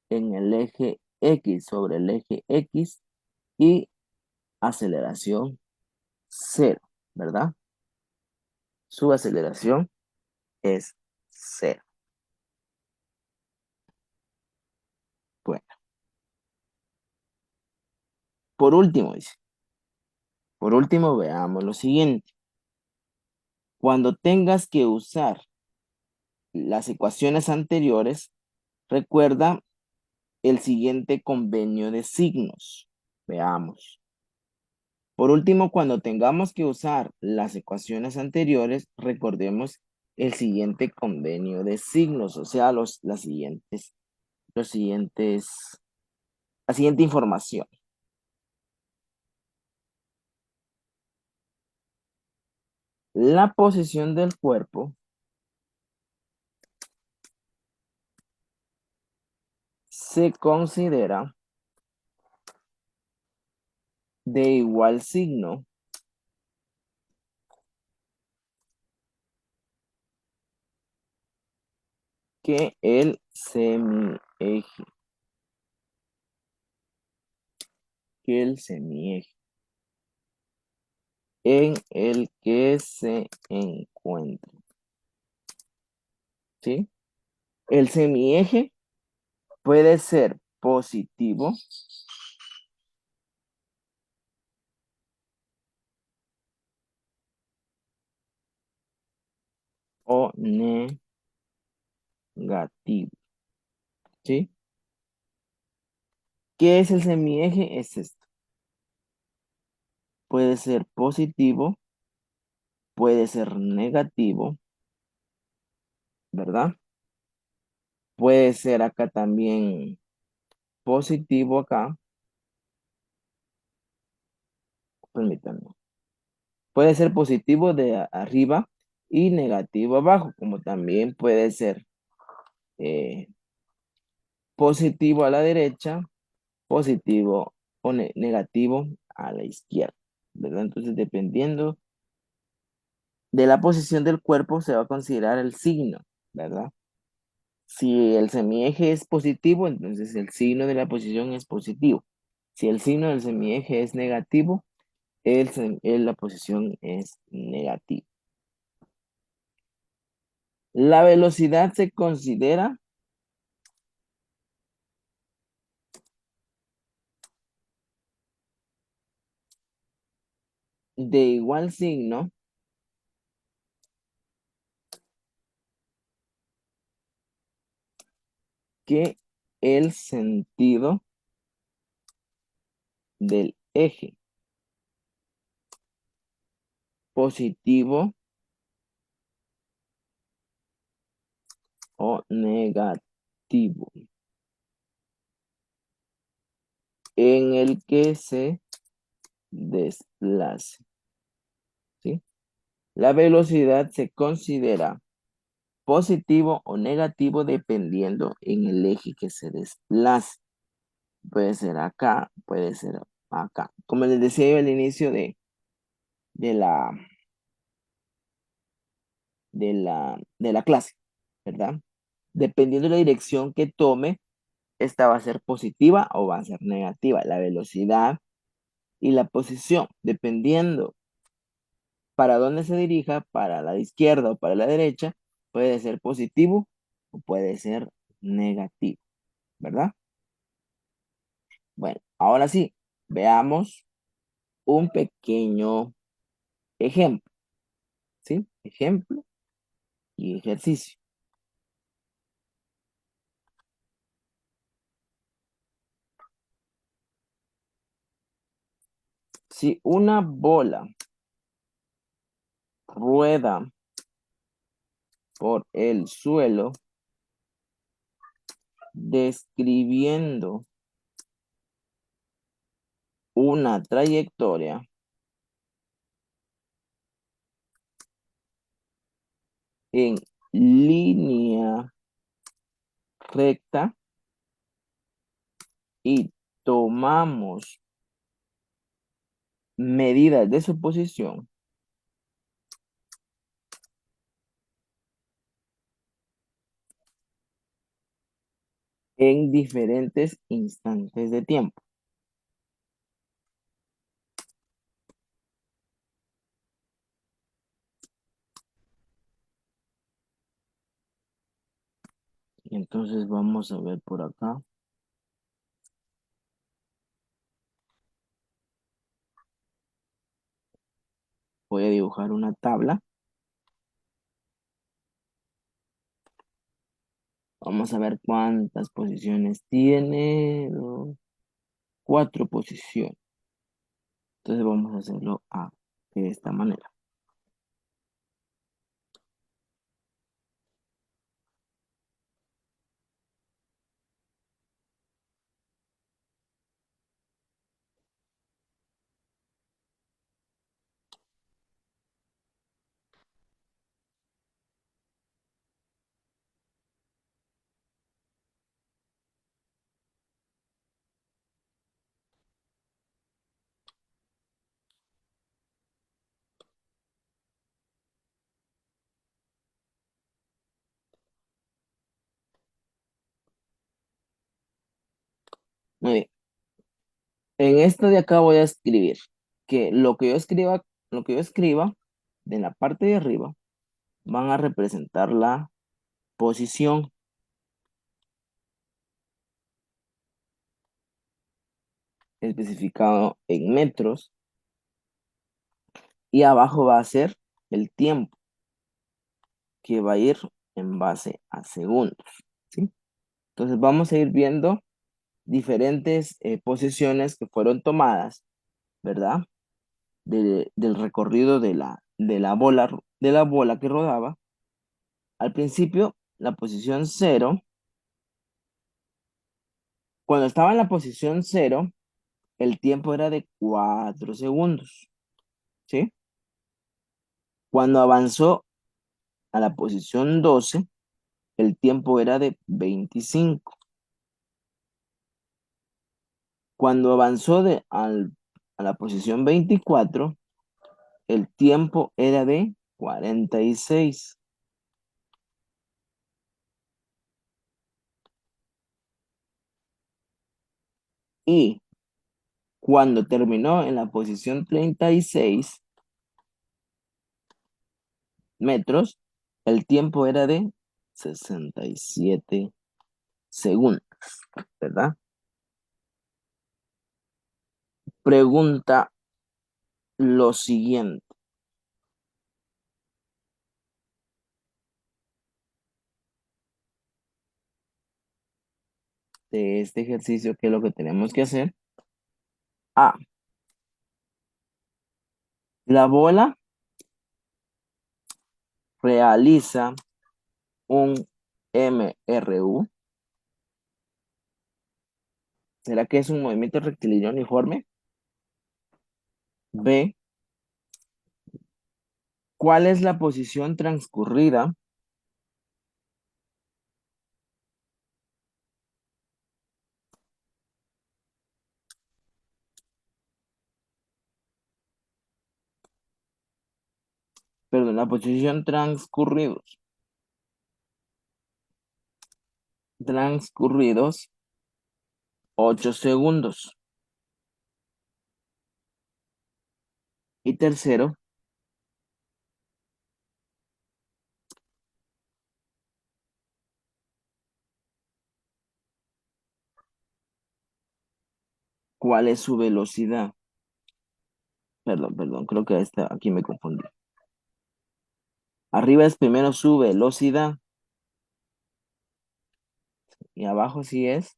en el eje X sobre el eje X y aceleración cero, ¿verdad? Su aceleración es cero. Bueno, por último, dice, por último veamos lo siguiente. Cuando tengas que usar las ecuaciones anteriores, recuerda el siguiente convenio de signos. Veamos. Por último, cuando tengamos que usar las ecuaciones anteriores, recordemos el siguiente convenio de signos, o sea, los siguientes, la siguiente información. La posición del cuerpo se considera de igual signo que el semieje, en el que se encuentra, ¿sí? El semieje puede ser positivo o negativo, ¿sí? ¿Qué es el semieje? Es esto. Puede ser positivo, puede ser negativo, ¿verdad? Puede ser acá también positivo acá, permítanme. Puede ser positivo de arriba y negativo abajo, como también puede ser eh, positivo a la derecha, positivo o negativo a la izquierda, ¿verdad? Entonces, dependiendo de la posición del cuerpo, se va a considerar el signo, ¿verdad? Si el semieje es positivo, entonces el signo de la posición es positivo. Si el signo del semieje es negativo, la posición es negativa. La velocidad se considera de igual signo que el sentido del eje, positivo o negativo, en el que se desplace, ¿sí? La velocidad se considera positivo o negativo dependiendo en el eje que se desplace. Puede ser acá, puede ser acá. Como les decía yo al inicio de la, de la clase, ¿verdad? Dependiendo de la dirección que tome, esta va a ser positiva o va a ser negativa. La velocidad y la posición, dependiendo para dónde se dirija, para la izquierda o para la derecha, puede ser positivo o puede ser negativo, ¿verdad? Bueno, ahora sí, veamos un pequeño ejemplo, ¿sí? Ejemplo y ejercicio. Si una bola rueda por el suelo describiendo una trayectoria en línea recta y tomamos medidas de su posición en diferentes instantes de tiempo. Y entonces vamos a ver por acá. Voy a dibujar una tabla. Vamos a ver cuántas posiciones tiene. 4 posiciones. Entonces vamos a hacerlo de esta manera. Muy bien. En esto de acá voy a escribir que lo que yo escriba de la parte de arriba van a representar la posición especificado en metros y abajo va a ser el tiempo que va a ir en base a segundos, ¿sí? Entonces vamos a ir viendo diferentes posiciones que fueron tomadas, ¿verdad? Del recorrido de la bola que rodaba. Al principio, la posición cero, cuando estaba en la posición cero, el tiempo era de 4 segundos, ¿sí? Cuando avanzó a la posición 12, el tiempo era de 25. Cuando avanzó a la posición 24, el tiempo era de 46. Y cuando terminó en la posición 36 metros, el tiempo era de 67 segundos, ¿verdad? Pregunta lo siguiente de este ejercicio, ¿qué es lo que tenemos que hacer? A. La bola realiza un MRU. ¿Será que es un movimiento rectilíneo uniforme? B. ¿Cuál es la posición transcurrida? Perdón, la posición transcurridos 8 segundos. Y tercero, ¿cuál es su velocidad? Perdón, creo que aquí me confundí. Arriba es primero su velocidad y abajo sí es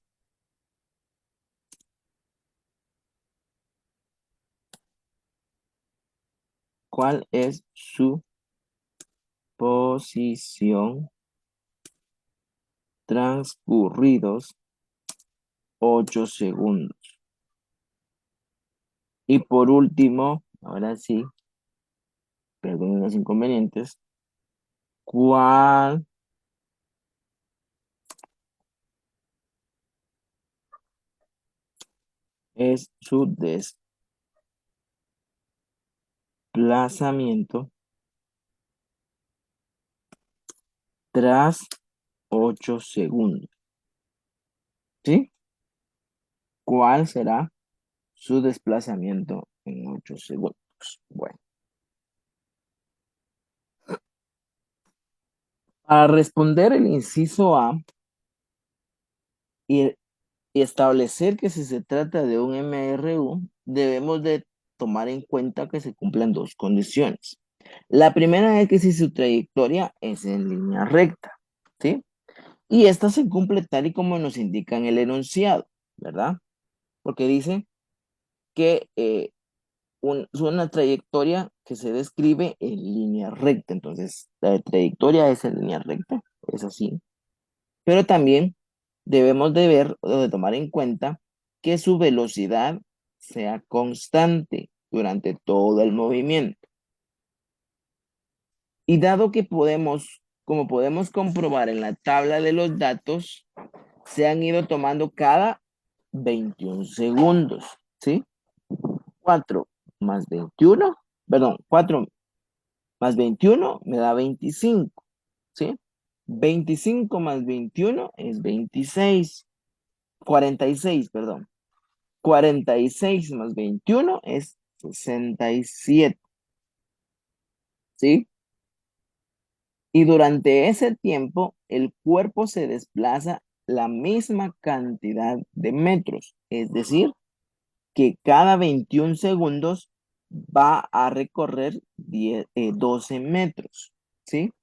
cuál es su posición transcurridos 8 segundos. Y por último, ahora sí, perdón los inconvenientes, ¿cuál es su desplazamiento tras 8 segundos? ¿Sí? ¿Cuál será su desplazamiento en 8 segundos? Bueno, para responder el inciso A y, y establecer que si se trata de un MRU, debemos de tomar en cuenta que se cumplan dos condiciones. La primera es que si su trayectoria es en línea recta, ¿sí? Y esta se cumple tal y como nos indica en el enunciado, ¿verdad? porque dice que es una trayectoria que se describe en línea recta. Entonces, la trayectoria es en línea recta, es así. Pero también debemos de ver o de tomar en cuenta que su velocidad sea constante durante todo el movimiento. Y dado que como podemos comprobar en la tabla de los datos, se han ido tomando cada 21 segundos, ¿sí? 4 más 21, perdón, 4 más 21 me da 25, ¿sí? 25 más 21 es 26, 46, perdón. 46 más 21 es 67, ¿sí? Y durante ese tiempo, el cuerpo se desplaza la misma cantidad de metros, es decir, que cada 21 segundos va a recorrer 12 metros, ¿sí?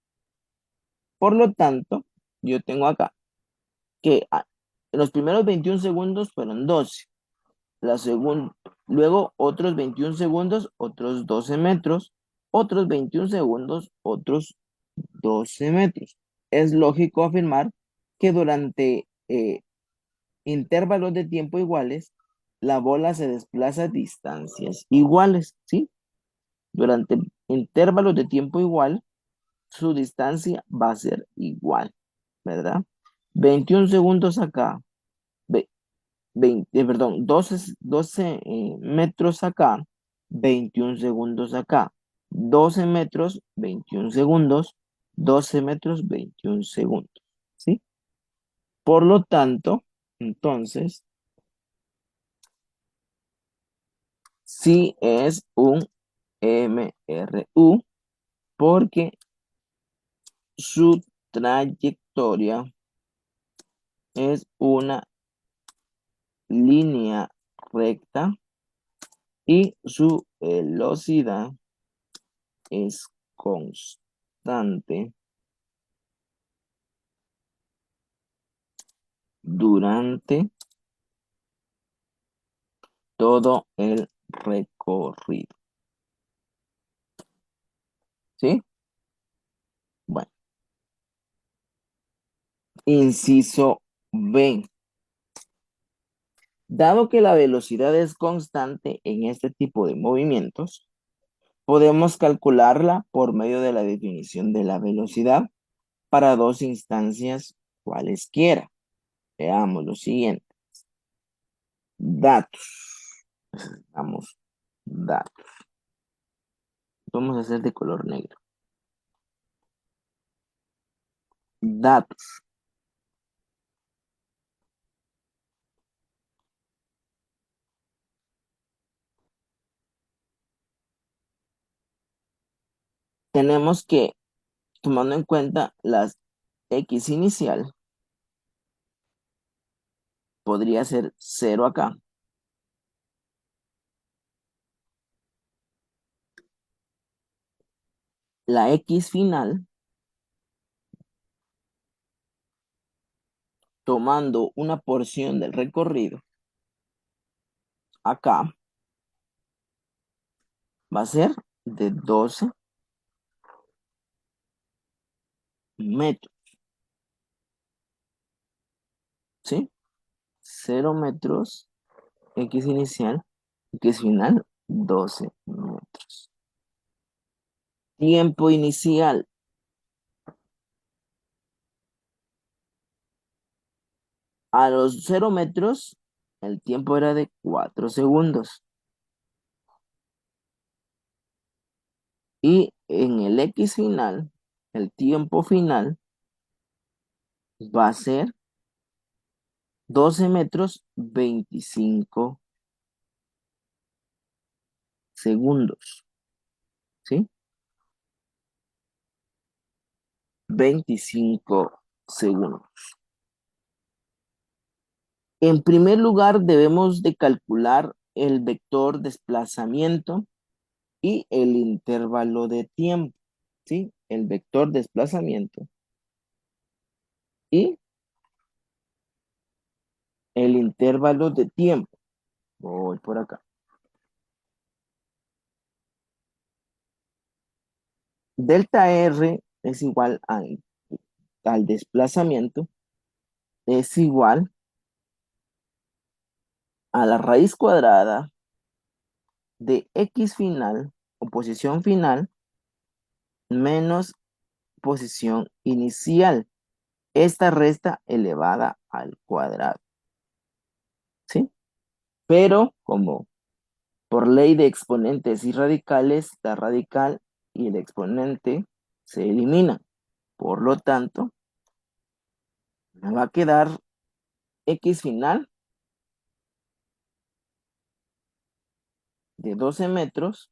Por lo tanto, yo tengo acá que en los primeros 21 segundos fueron 12, la segunda, luego otros 21 segundos, otros 12 metros, otros 21 segundos, otros 12 metros. Es lógico afirmar que durante intervalos de tiempo iguales, la bola se desplaza a distancias iguales, ¿sí? Durante intervalos de tiempo igual, su distancia va a ser igual, ¿verdad? 21 segundos acá, 12 metros acá, 21 segundos acá, 12 metros, 21 segundos, 12 metros, 21 segundos, ¿sí? Por lo tanto, entonces, sí es un MRU porque su trayectoria es una línea recta y su velocidad es constante durante todo el recorrido. ¿Sí? Bueno, inciso B. Dado que la velocidad es constante en este tipo de movimientos, podemos calcularla por medio de la definición de la velocidad para dos instancias cualesquiera. Veamos lo siguiente. Datos. Necesitamos datos. Vamos a hacer de color negro. Datos. Tenemos que, tomando en cuenta las X inicial, podría ser 0 acá. La X final, tomando una porción del recorrido, acá va a ser de 12 metros, ¿sí? 0 metros, X inicial, X final, 12 metros. Tiempo inicial. A los 0 metros, el tiempo era de 4 segundos. Y en el X final, el tiempo final va a ser 12 metros, 25 segundos, ¿sí? 25 segundos. En primer lugar, debemos de calcular el vector desplazamiento y el intervalo de tiempo, ¿sí? El vector desplazamiento y el intervalo de tiempo. Voy por acá. Delta R es igual al desplazamiento, es igual a la raíz cuadrada de x final o posición final menos posición inicial. Esta resta elevada al cuadrado, ¿sí? Pero como por ley de exponentes y radicales, la radical y el exponente se eliminan. Por lo tanto, me va a quedar x final de 12 metros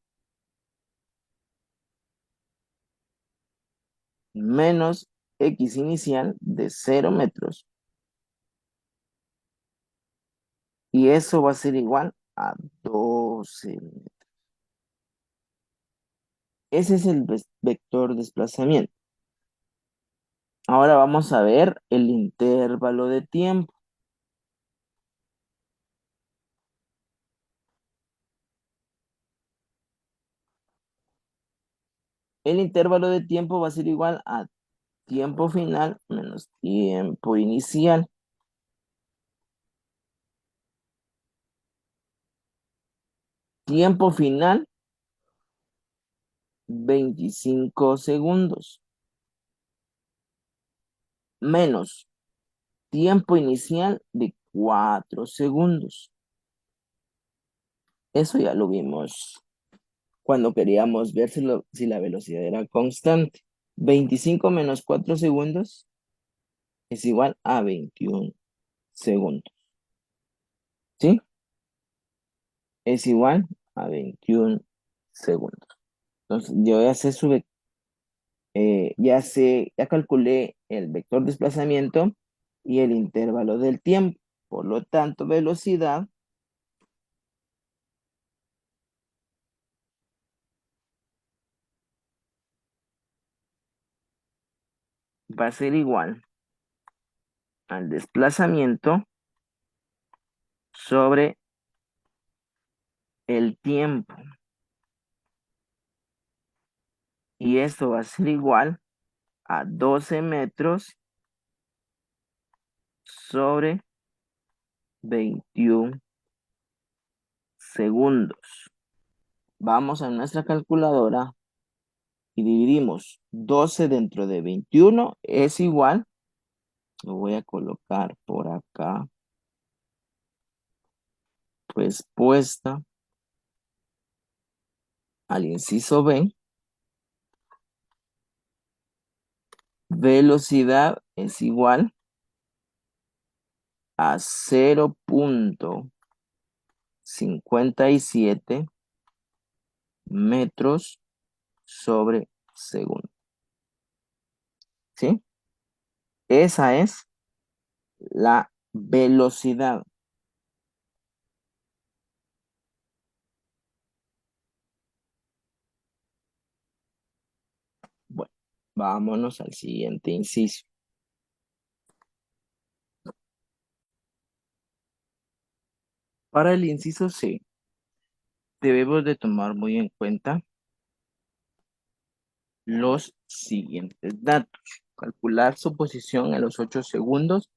menos x inicial de 0 metros. Y eso va a ser igual a 12 metros. Ese es el vector desplazamiento. Ahora vamos a ver el intervalo de tiempo. El intervalo de tiempo va a ser igual a tiempo final menos tiempo inicial. Tiempo final, 25 segundos. Menos tiempo inicial de 4 segundos. Eso ya lo vimos cuando queríamos ver si la velocidad era constante. 25 menos 4 segundos es igual a 21 segundos. ¿Sí? Es igual a 21 segundos. Entonces, yo ya calculé el vector desplazamiento y el intervalo del tiempo. Por lo tanto, velocidad va a ser igual al desplazamiento sobre el tiempo. Y esto va a ser igual a 12 metros sobre 21 segundos. Vamos a nuestra calculadora y dividimos 12 dentro de 21 es igual, lo voy a colocar por acá, respuesta al inciso B, velocidad es igual a 0,57 metros sobre segundo. ¿Sí? Esa es la velocidad. Bueno, vámonos al siguiente inciso. Para el inciso C, debemos de tomar muy en cuenta los siguientes datos. Calcular su posición en los 8 segundos.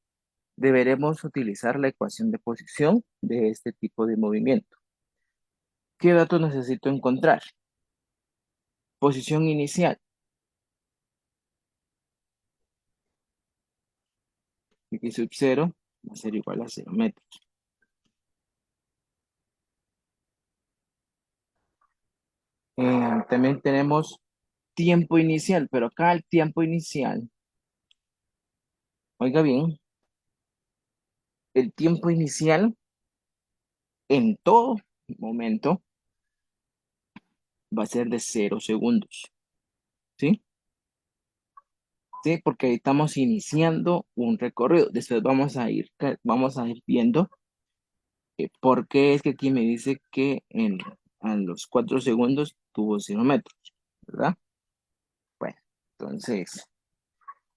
Deberemos utilizar la ecuación de posición de este tipo de movimiento. ¿Qué datos necesito encontrar? Posición inicial. X sub 0 va a ser igual a 0 metros. También tenemos tiempo inicial, pero acá el tiempo inicial, oiga bien, el tiempo inicial en todo momento va a ser de 0 segundos, ¿sí? Sí, porque estamos iniciando un recorrido. Después vamos a ir viendo por qué es que aquí me dice que a los 4 segundos tuvo 0 metros, ¿verdad? Bueno, entonces,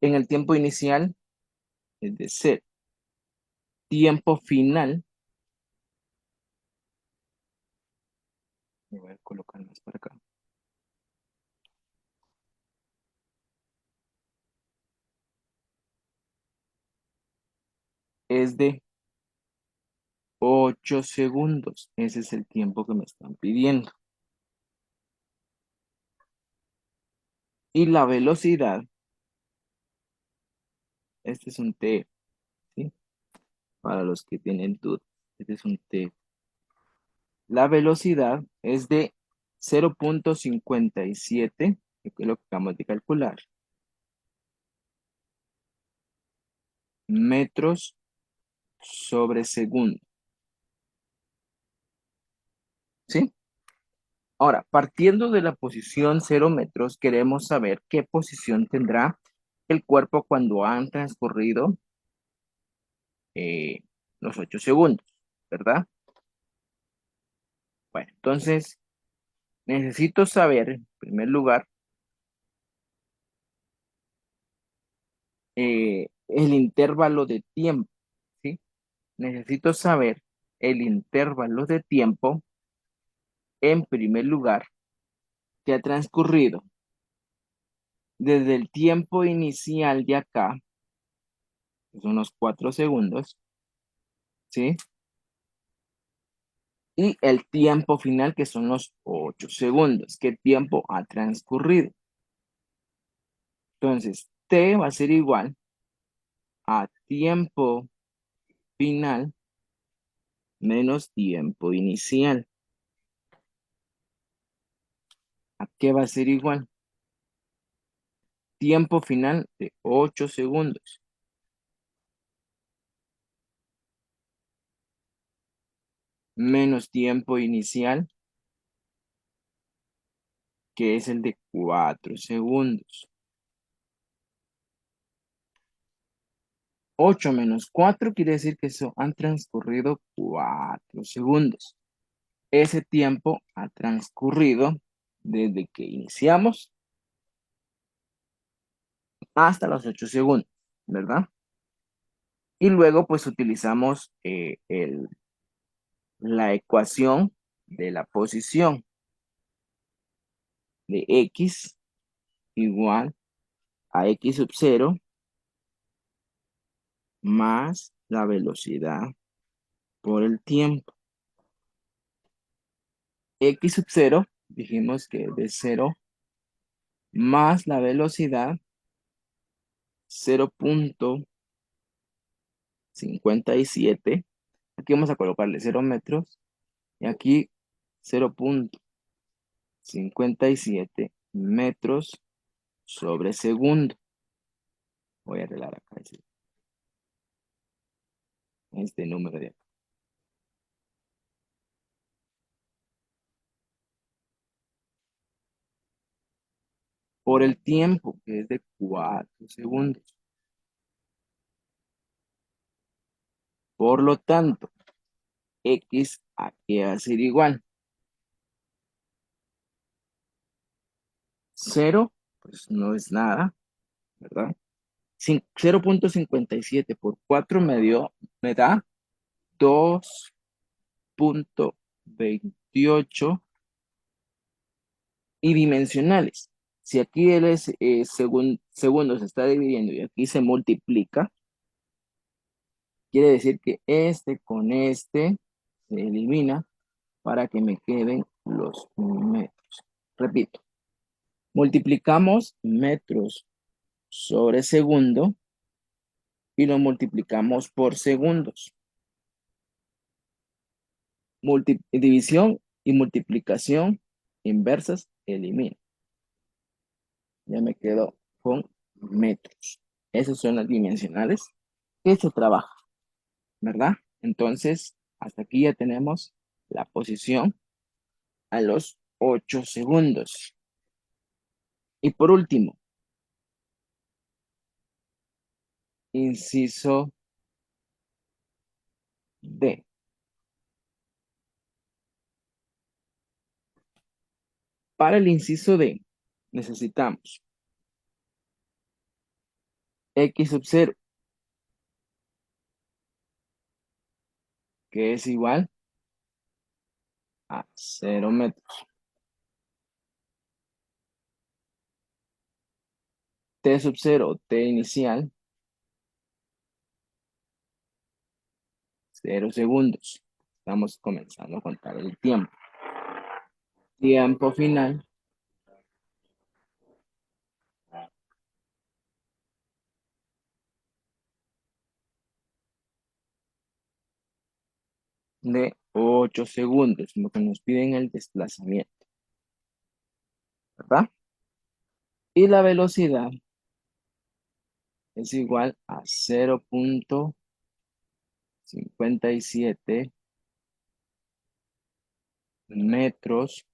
en el tiempo inicial es de 0. Tiempo final Voy a colocar más para acá. Es de 8 segundos. Ese es el tiempo que me están pidiendo. Y la velocidad, este es un T, ¿sí? Para los que tienen dudas, este es un T. La velocidad es de 0,57, que es lo que acabamos de calcular, metros sobre segundo, ¿sí? Ahora, partiendo de la posición 0 metros, queremos saber qué posición tendrá el cuerpo cuando han transcurrido eh, los 8 segundos, ¿verdad? Bueno, entonces necesito saber, en primer lugar, el intervalo de tiempo, ¿sí? Necesito saber el intervalo de tiempo, en primer lugar, que ha transcurrido desde el tiempo inicial de acá, que son los 4 segundos, ¿sí? Y el tiempo final, que son los 8 segundos. ¿Qué tiempo ha transcurrido? Entonces, T va a ser igual a tiempo final menos tiempo inicial. ¿A qué va a ser igual? Tiempo final de 8 segundos menos tiempo inicial, que es el de 4 segundos. 8 menos 4 quiere decir que eso han transcurrido 4 segundos. Ese tiempo ha transcurrido desde que iniciamos hasta los 8 segundos, ¿verdad? Y luego pues utilizamos la ecuación de la posición de x igual a x sub 0 más la velocidad por el tiempo. X sub 0 dijimos que es de 0 más la velocidad 0,57. Aquí vamos a colocarle 0 metros y aquí 0,57 metros sobre segundo. Voy a arreglar acá este número de acá. Por el tiempo, que es de 4 segundos. Por lo tanto, X aquí va a ser igual. 0, pues no es nada, ¿verdad? 0,57 por 4 me da 2,28 y dimensionales. Si aquí él es segundos se está dividiendo y aquí se multiplica, quiere decir que este con este se elimina para que me queden los metros. Repito, multiplicamos metros sobre segundo y lo multiplicamos por segundos. División y multiplicación inversas elimino. Ya me quedo con metros. Esas son las dimensionales que se trabaja, ¿verdad? Entonces, hasta aquí ya tenemos la posición a los 8 segundos. Y por último, inciso D. Para el inciso D, necesitamos x sub 0, que es igual a 0 metros. T sub 0, T inicial, 0 segundos. Estamos comenzando a contar el tiempo. Tiempo final de 8 segundos, lo que nos piden el desplazamiento, ¿verdad? Y la velocidad es igual a 0,57 metros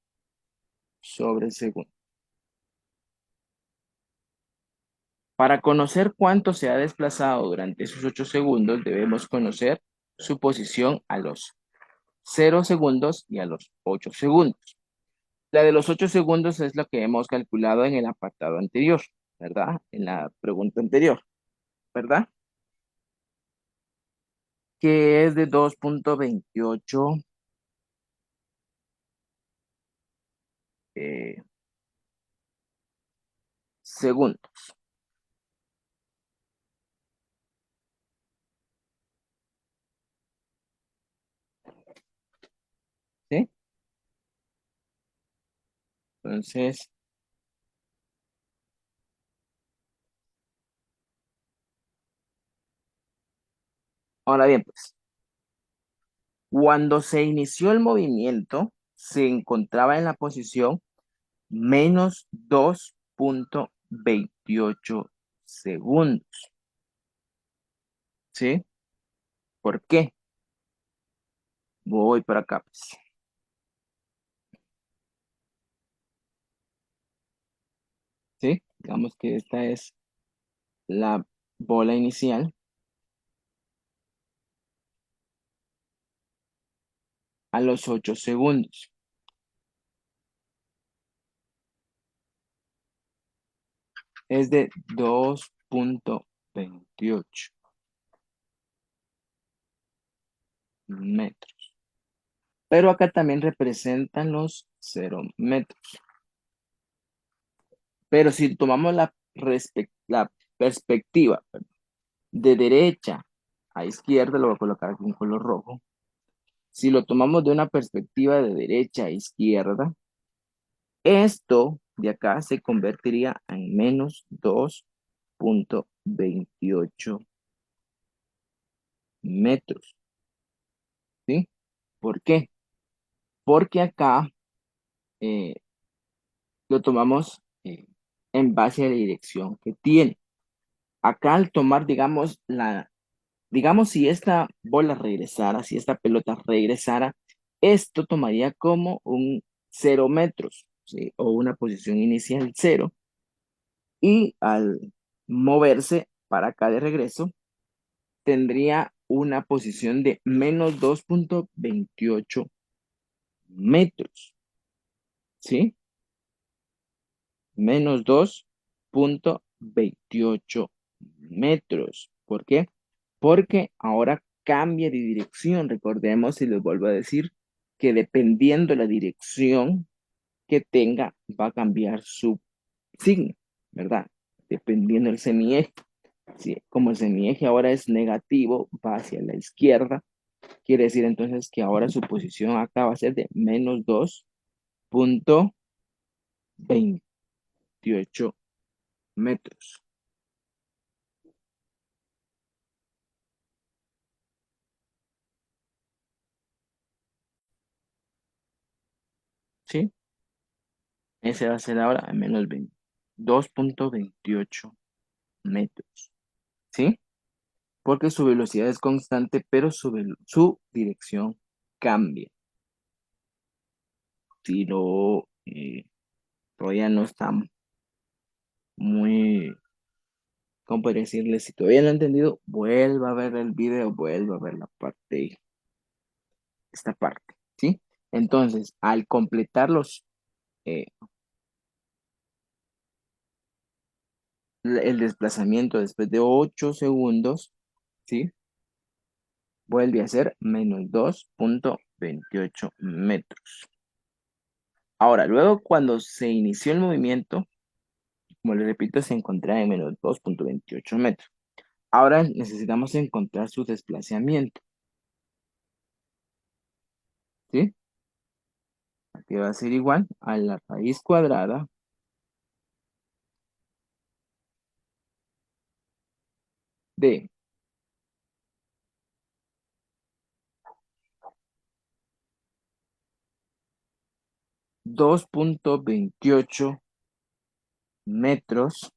sobre segundo. Para conocer cuánto se ha desplazado durante esos 8 segundos, debemos conocer su posición a los 0 segundos y a los 8 segundos. La de los 8 segundos es lo que hemos calculado en el apartado anterior, ¿verdad? En la pregunta anterior, ¿verdad? Que es de 2,28 eh, segundos, ¿sí? Entonces, ahora bien, pues, cuando se inició el movimiento, se encontraba en la posición menos 2,28 segundos, ¿sí? ¿Por qué? Voy para acá, pues, ¿sí? Digamos que esta es la bola inicial a los 8 segundos. Es de 2,28 metros. Pero acá también representan los 0 metros. Pero si tomamos la perspectiva de derecha a izquierda, lo voy a colocar aquí en color rojo. Si lo tomamos de una perspectiva de derecha a izquierda, esto de acá se convertiría en menos 2,28 metros, ¿sí? ¿Por qué? Porque acá eh, lo tomamos en base a la dirección que tiene. Acá al tomar, digamos si esta bola regresara, si esta pelota regresara, esto tomaría como un 0 metros, ¿sí? O una posición inicial 0. Y al moverse para acá de regreso, tendría una posición de menos 2,28 metros, ¿sí? Menos 2,28 metros. ¿Por qué? Porque ahora cambia de dirección. Recordemos y les vuelvo a decir que dependiendo la dirección que tenga, va a cambiar su signo, ¿verdad? Dependiendo del semieje. Sí, como el semieje ahora es negativo, va hacia la izquierda, quiere decir entonces que ahora su posición acá va a ser de menos 2,28 metros. ¿Sí? Ese va a ser ahora a menos 2,28 metros. ¿Sí? Porque su velocidad es constante, pero su dirección cambia. Si lo todavía no está muy, ¿cómo podría decirle? Si todavía no ha entendido, vuelva a ver el video, vuelva a ver esta parte, ¿sí? Entonces, al completar eh, el desplazamiento después de 8 segundos, ¿sí? Vuelve a ser menos 2,28 2.28 metros. Ahora, luego cuando se inició el movimiento, como les repito, se encontraba en menos 2.28 metros. Ahora necesitamos encontrar su desplazamiento, ¿sí? Aquí va a ser igual a la raíz cuadrada de 2.28 metros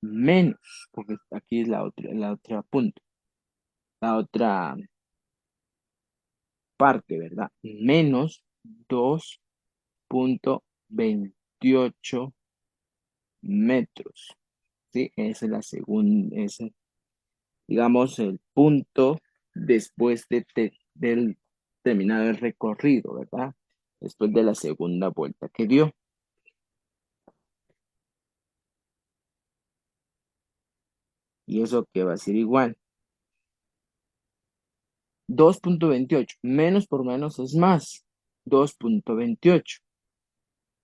menos, porque aquí es la otra punta, la otra parte, ¿verdad? Menos 2.28 metros, ¿sí? Esa es la segunda, ese, digamos, el punto después del terminado el recorrido, ¿verdad? Después de la segunda vuelta que dio. Y eso que va a ser igual. 2.28 menos por menos es más. 2.28.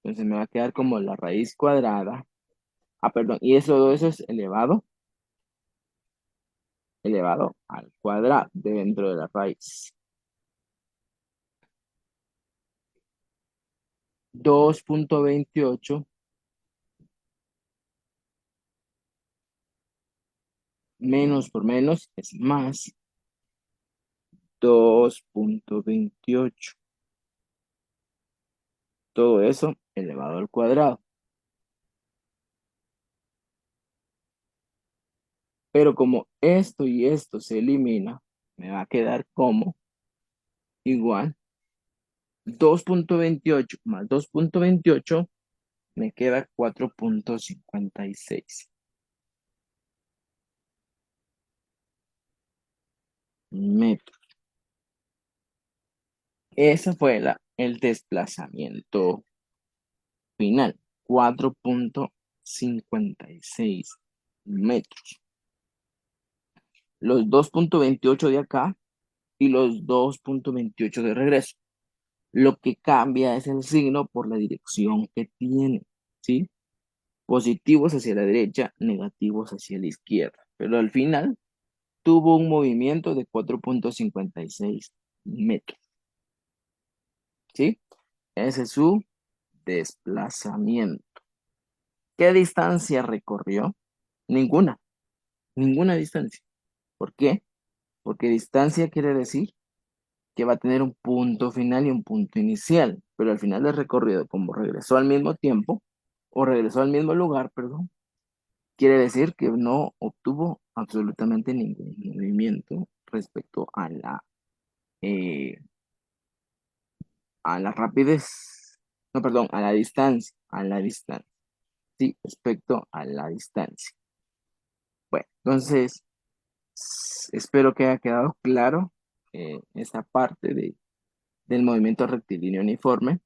Entonces me va a quedar como la raíz cuadrada. Ah, perdón. Y eso es elevado al cuadrado dentro de la raíz. 2.28 menos por menos es más. 2.28. Todo eso elevado al cuadrado. Pero como esto y esto se elimina, me va a quedar como igual 2.28 más 2.28 me queda 4.56 metros. Ese fue el desplazamiento final, 4.56 metros. Los 2.28 de acá y los 2.28 de regreso. Lo que cambia es el signo por la dirección que tiene, ¿sí? Positivos hacia la derecha, negativos hacia la izquierda. Pero al final tuvo un movimiento de 4.56 metros, ¿sí? Ese es su desplazamiento. ¿Qué distancia recorrió? Ninguna, ninguna distancia. ¿Por qué? Porque distancia quiere decir que va a tener un punto final y un punto inicial, pero al final del recorrido, como regresó al mismo tiempo, o regresó al mismo lugar, perdón, quiere decir que no obtuvo absolutamente ningún movimiento respecto eh, a la rapidez, no, perdón, a la distancia, sí, respecto a la distancia. Bueno, entonces, espero que haya quedado claro esta parte del movimiento rectilíneo uniforme.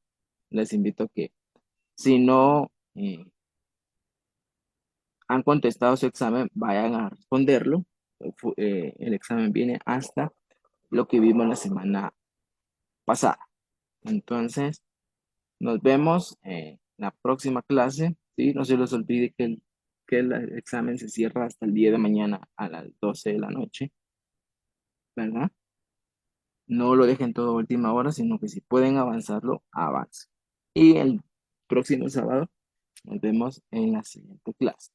Les invito a que, si no han contestado su examen, vayan a responderlo. El examen viene hasta lo que vimos la semana pasada. Entonces, nos vemos en la próxima clase. ¿Sí? No se les olvide que el examen se cierra hasta el día de mañana a las 12 de la noche, ¿verdad? No lo dejen todo a última hora, sino que si pueden avanzarlo, avancen. Y el próximo sábado nos vemos en la siguiente clase.